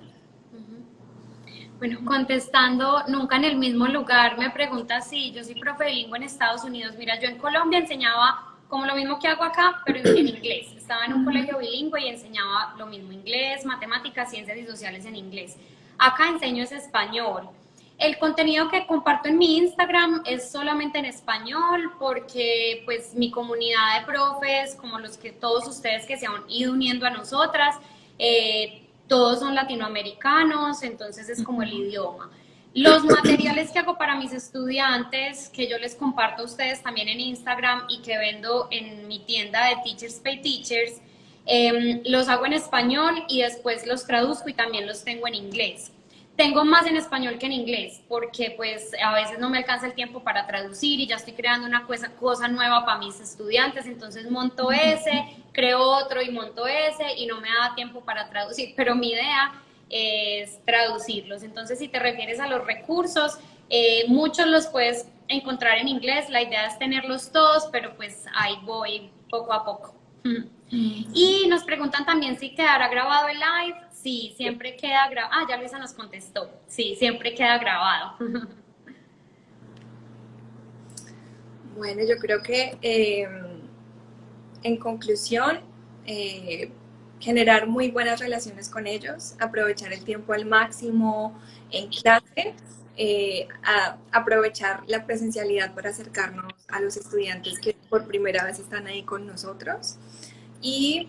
S1: Bueno, contestando, nunca en el mismo lugar, me pregunta si yo soy profe bilingüe en Estados Unidos. Mira, yo en Colombia enseñaba como lo mismo que hago acá, pero en inglés. Estaba en un colegio bilingüe y enseñaba lo mismo, inglés, matemáticas, ciencias y sociales en inglés. Acá enseño es español. El contenido que comparto en mi Instagram es solamente en español porque pues mi comunidad de profes, como los que todos ustedes que se han ido uniendo a nosotras, todos son latinoamericanos, entonces es como el idioma. Los materiales que hago para mis estudiantes, que yo les comparto a ustedes también en Instagram y que vendo en mi tienda de Teachers Pay Teachers, los hago en español y después los traduzco y también los tengo en inglés. Tengo más en español que en inglés porque pues a veces no me alcanza el tiempo para traducir y ya estoy creando una cosa nueva para mis estudiantes, entonces monto ese, creo otro y monto ese y no me da tiempo para traducir, pero mi idea es traducirlos. Entonces si te refieres a los recursos, muchos los puedes encontrar en inglés, la idea es tenerlos todos, pero pues ahí voy poco a poco. Y nos preguntan también si quedará grabado el live. Sí, siempre queda grabado. Ah, ya Luisa nos contestó. Sí, siempre queda grabado.
S2: Bueno, yo creo que en conclusión, generar muy buenas relaciones con ellos, aprovechar el tiempo al máximo en clase, aprovechar la presencialidad para acercarnos a los estudiantes que por primera vez están ahí con nosotros y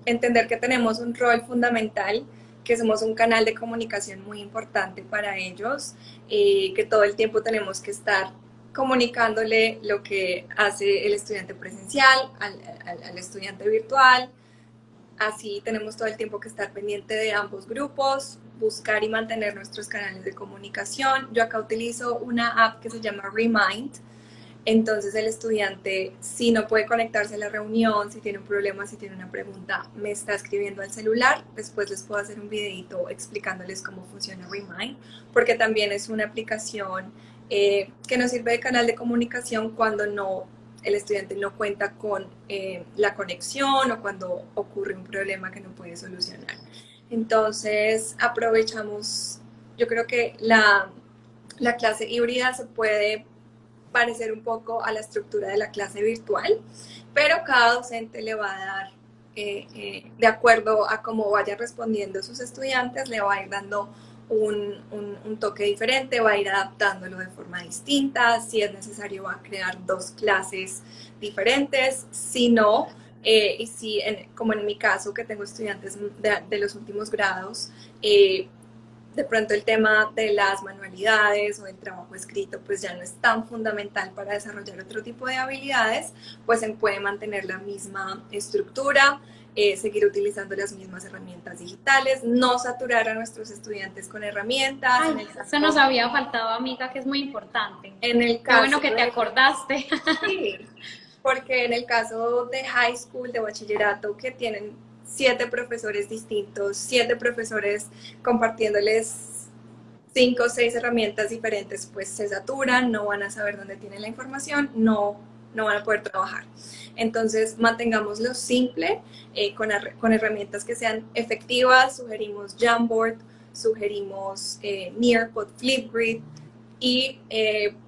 S2: entender que tenemos un rol fundamental, que somos un canal de comunicación muy importante para ellos, que todo el tiempo tenemos que estar comunicándole lo que hace el estudiante presencial al estudiante virtual. Así tenemos todo el tiempo que estar pendiente de ambos grupos, buscar y mantener nuestros canales de comunicación. Yo acá utilizo una app que se llama Remind. Entonces el estudiante, si no puede conectarse a la reunión, si tiene un problema, si tiene una pregunta, me está escribiendo al celular. Después les puedo hacer un videito explicándoles cómo funciona Remind, porque también es una aplicación que nos sirve de canal de comunicación cuando el estudiante no cuenta con la conexión o cuando ocurre un problema que no puede solucionar. Entonces aprovechamos, yo creo que la clase híbrida se puede parecer un poco a la estructura de la clase virtual, pero cada docente le va a dar, de acuerdo a cómo vaya respondiendo sus estudiantes, le va a ir dando un toque diferente, va a ir adaptándolo de forma distinta. Si es necesario, va a crear 2 clases diferentes. Si no, y si, como en mi caso, que tengo estudiantes de los últimos grados, de pronto el tema de las manualidades o del trabajo escrito pues ya no es tan fundamental para desarrollar otro tipo de habilidades, pues se puede mantener la misma estructura, seguir utilizando las mismas herramientas digitales, no saturar a nuestros estudiantes con herramientas.
S1: Ay, eso nos había faltado, amiga, que es muy importante.
S2: En el
S1: caso, qué bueno que te acordaste.
S2: Sí, porque en el caso de high school, de bachillerato, que tienen 7 profesores distintos, 7 profesores compartiéndoles 5 o 6 herramientas diferentes, pues se saturan, no van a saber dónde tienen la información, no no van a poder trabajar. Entonces, mantengámoslo simple, con herramientas que sean efectivas. Sugerimos Jamboard, sugerimos Nearpod, Flipgrid y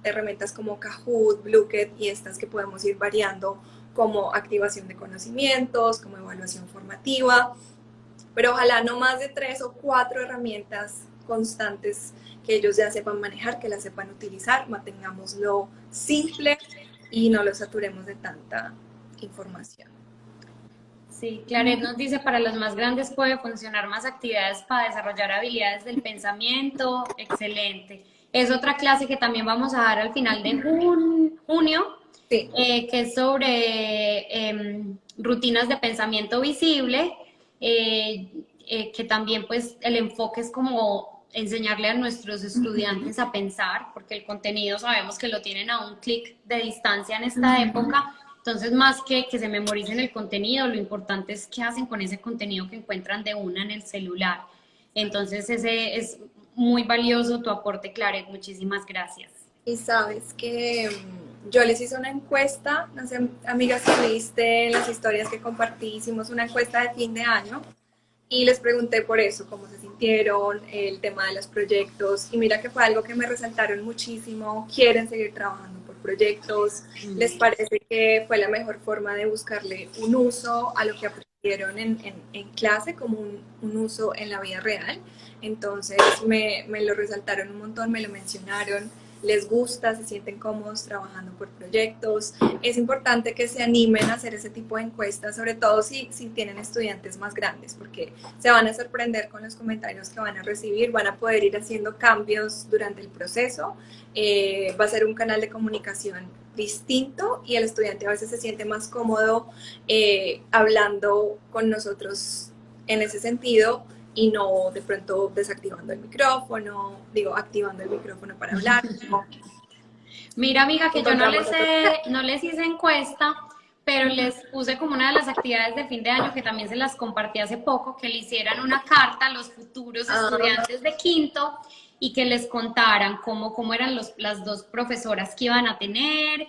S2: herramientas como Kahoot, Blueket y estas que podemos ir variando como activación de conocimientos, como evaluación formativa, pero ojalá no más de 3 o 4 herramientas constantes que ellos ya sepan manejar, que las sepan utilizar, mantengámoslo simple y no lo saturemos de tanta información.
S1: Sí, Claret nos dice, para los más grandes puede funcionar más actividades para desarrollar habilidades del pensamiento. Excelente. Es otra clase que también vamos a dar al final de junio,
S2: Sí.
S1: que es sobre rutinas de pensamiento visible, que también pues el enfoque es como enseñarle a nuestros estudiantes a pensar, porque el contenido sabemos que lo tienen a un clic de distancia en esta época. Entonces, más que se memoricen el contenido, lo importante es qué hacen con ese contenido que encuentran de una en el celular. Entonces, ese es muy valioso tu aporte, Claret. Muchísimas gracias.
S2: Y sabes que yo les hice una encuesta, no sé, amigas, si viste las historias que compartí, hicimos una encuesta de fin de año y les pregunté por eso, cómo se sintieron, el tema de los proyectos, y mira que fue algo que me resaltaron muchísimo. Quieren seguir trabajando por proyectos, les parece que fue la mejor forma de buscarle un uso a lo que aprendieron en clase, como un uso en la vida real. Entonces me lo resaltaron un montón, me lo mencionaron. Les gusta, se sienten cómodos trabajando por proyectos. Es importante que se animen a hacer ese tipo de encuestas, sobre todo si tienen estudiantes más grandes, porque se van a sorprender con los comentarios que van a recibir, van a poder ir haciendo cambios durante el proceso. Va a ser un canal de comunicación distinto y el estudiante a veces se siente más cómodo hablando con nosotros en ese sentido, y no de pronto desactivando el micrófono, activando el micrófono para hablar.
S1: Mira, amiga, que yo no les hice encuesta, pero les puse como una de las actividades de fin de año, que también se las compartí hace poco, que le hicieran una carta a los futuros estudiantes de quinto y que les contaran cómo eran las dos profesoras que iban a tener,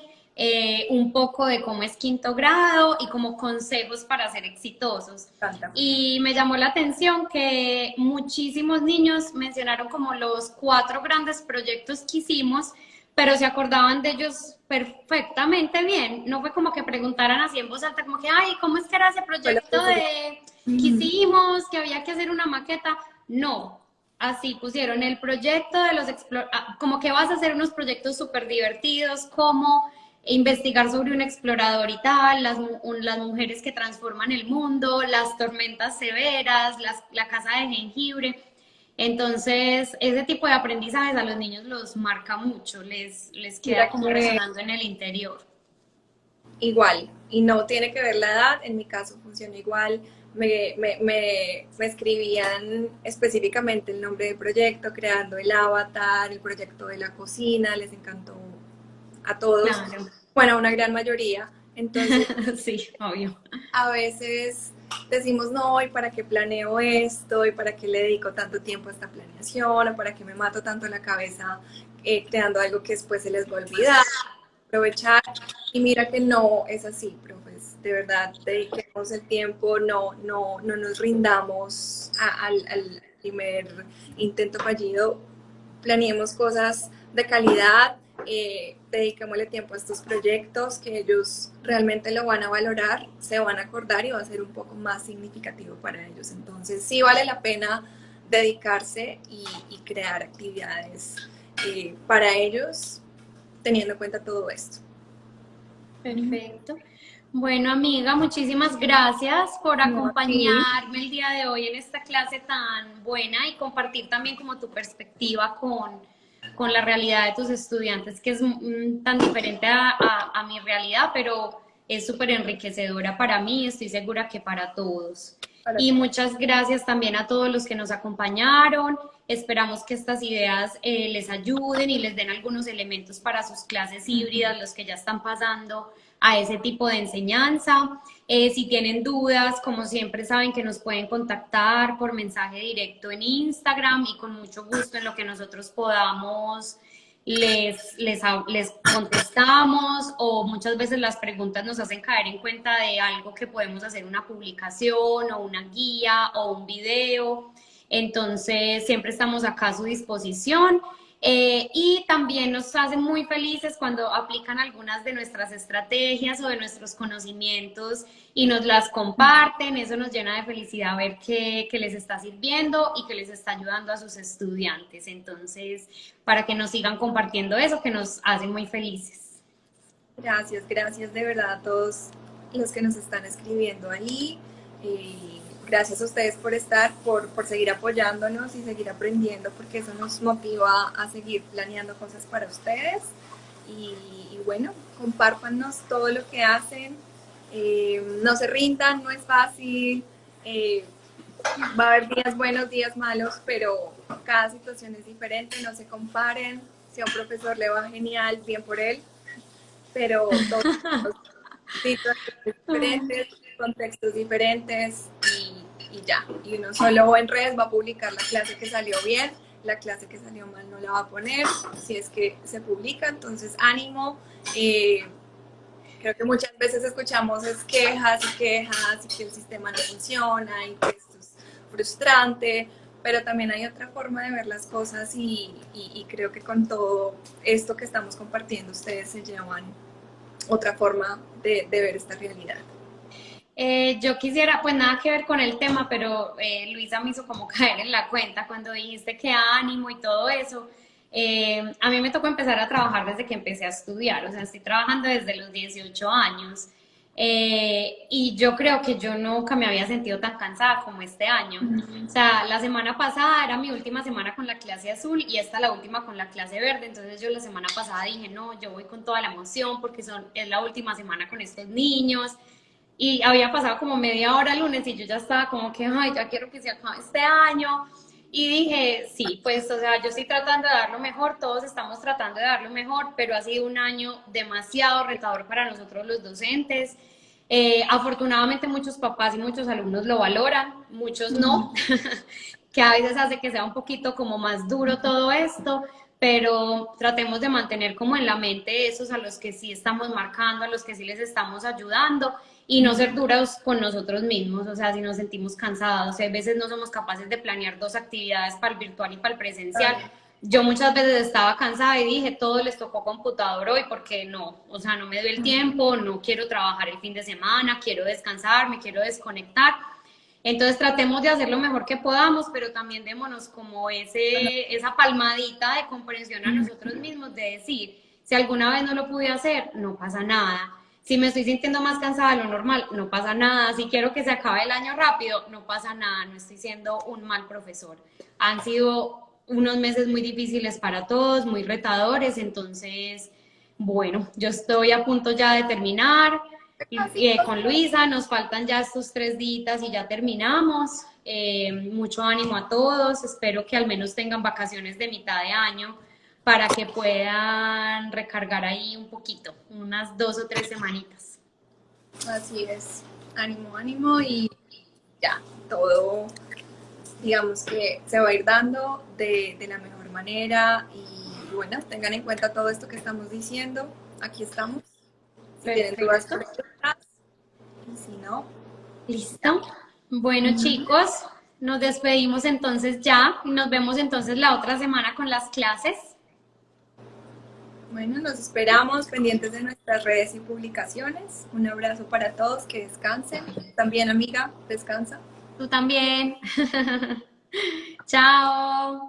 S1: un poco de cómo es quinto grado y como consejos para ser exitosos. Y me llamó la atención que muchísimos niños mencionaron como los 4 grandes proyectos que hicimos, pero se acordaban de ellos perfectamente bien. No fue como que preguntaran así en voz alta, como que, ay, ¿cómo es que era ese proyecto que hicimos, que había que hacer una maqueta? No, así pusieron el proyecto de los como que vas a hacer unos proyectos súper divertidos, como investigar sobre un explorador y tal, las mujeres que transforman el mundo, las tormentas severas, la casa de jengibre. Entonces, ese tipo de aprendizajes a los niños los marca mucho, les queda como resonando en el interior.
S2: Igual, y no tiene que ver la edad, en mi caso funciona igual. Me escribían específicamente el nombre del proyecto, creando el avatar, el proyecto de la cocina, les encantó a todos. Claro. Bueno, a una gran mayoría. Entonces,
S1: sí, obvio.
S2: A veces decimos, no, ¿y para qué planeo esto? ¿Y para qué le dedico tanto tiempo a esta planeación? ¿O para qué me mato tanto la cabeza creando algo que después se les va a olvidar? Aprovechar. Y mira que no es así, profes. De verdad, dediquemos el tiempo, no nos rindamos al primer intento fallido. Planeemos cosas de calidad, dediquémosle tiempo a estos proyectos, que ellos realmente lo van a valorar, se van a acordar y va a ser un poco más significativo para ellos. Entonces sí vale la pena dedicarse y crear actividades para ellos, teniendo en cuenta todo esto.
S1: Perfecto. Bueno, amiga, muchísimas gracias por acompañarme el día de hoy en esta clase tan buena y compartir también como tu perspectiva con la realidad de tus estudiantes, que es tan diferente a mi realidad, pero es súper enriquecedora para mí y estoy segura que para todos. Y muchas gracias también a todos los que nos acompañaron. Esperamos que estas ideas les ayuden y les den algunos elementos para sus clases híbridas, los que ya están pasando a ese tipo de enseñanza. Si tienen dudas, como siempre saben que nos pueden contactar por mensaje directo en Instagram y con mucho gusto en lo que nosotros podamos les contestamos, o muchas veces las preguntas nos hacen caer en cuenta de algo que podemos hacer, una publicación o una guía o un video. Entonces siempre estamos acá a su disposición. Y también nos hace muy felices cuando aplican algunas de nuestras estrategias o de nuestros conocimientos y nos las comparten. Eso nos llena de felicidad ver que les está sirviendo y que les está ayudando a sus estudiantes. Entonces, para que nos sigan compartiendo eso, que nos hace muy felices.
S2: Gracias, gracias de verdad a todos los que nos están escribiendo ahí. Gracias a ustedes por estar, por seguir apoyándonos y seguir aprendiendo, porque eso nos motiva a seguir planeando cosas para ustedes. Y bueno, compártanos todo lo que hacen. No se rindan, no es fácil. Va a haber días buenos, días malos, pero cada situación es diferente. No se comparen. Si a un profesor le va genial, bien por él, pero todos situaciones diferentes, contextos diferentes y ya. Y uno solo en redes va a publicar la clase que salió bien, la clase que salió mal no la va a poner, si es que se publica. Entonces, ánimo. Creo que muchas veces escuchamos quejas y quejas y que el sistema no funciona y que esto es frustrante, pero también hay otra forma de ver las cosas y creo que con todo esto que estamos compartiendo ustedes se llevan otra forma de ver esta realidad.
S1: Yo quisiera, pues nada que ver con el tema, pero Luisa me hizo como caer en la cuenta cuando dijiste que ánimo y todo eso. A mí me tocó empezar a trabajar desde que empecé a estudiar, o sea, estoy trabajando desde los 18 años. Y yo creo que yo nunca me había sentido tan cansada como este año. O sea, la semana pasada era mi última semana con la clase azul y esta la última con la clase verde. Entonces yo la semana pasada dije, no, yo voy con toda la emoción porque es la última semana con estos niños. Y había pasado como media hora el lunes y yo ya estaba como que, ay, ya quiero que se acabe este año. Y dije, sí, pues, o sea, yo estoy tratando de dar lo mejor, todos estamos tratando de dar lo mejor, pero ha sido un año demasiado retador para nosotros los docentes. Afortunadamente muchos papás y muchos alumnos lo valoran, muchos no, que a veces hace que sea un poquito como más duro todo esto, pero tratemos de mantener como en la mente esos a los que sí estamos marcando, a los que sí les estamos ayudando y no ser duros con nosotros mismos, o sea, si nos sentimos cansados, si a veces no somos capaces de planear dos actividades para el virtual y para el presencial. Yo muchas veces estaba cansada y dije, todo les tocó computador hoy porque no, o sea, no me dio el tiempo, no quiero trabajar el fin de semana, quiero descansar, me quiero desconectar. Entonces tratemos de hacer lo mejor que podamos, pero también démonos como esa palmadita de comprensión a nosotros mismos, de decir, si alguna vez no lo pude hacer, no pasa nada. Si me estoy sintiendo más cansada de lo normal, no pasa nada. Si quiero que se acabe el año rápido, no pasa nada. No estoy siendo un mal profesor. Han sido unos meses muy difíciles para todos, muy retadores. Entonces, bueno, yo estoy a punto ya de terminar. Con Luisa, nos faltan ya estos 3 días y ya terminamos. Mucho ánimo a todos. Espero que al menos tengan vacaciones de mitad de año para que puedan recargar ahí un poquito, unas 2 o 3 semanitas.
S2: Así es, ánimo, ánimo y ya, todo, digamos que se va a ir dando de la mejor manera y bueno, tengan en cuenta todo esto que estamos diciendo, aquí estamos, si tienen dudas, y si no,
S1: ¿listo? Bueno, chicos, nos despedimos entonces ya y nos vemos entonces la otra semana con las clases.
S2: Bueno, nos esperamos pendientes de nuestras redes y publicaciones. Un abrazo para todos, que descansen. También, amiga, descansa.
S1: Tú también. Chao.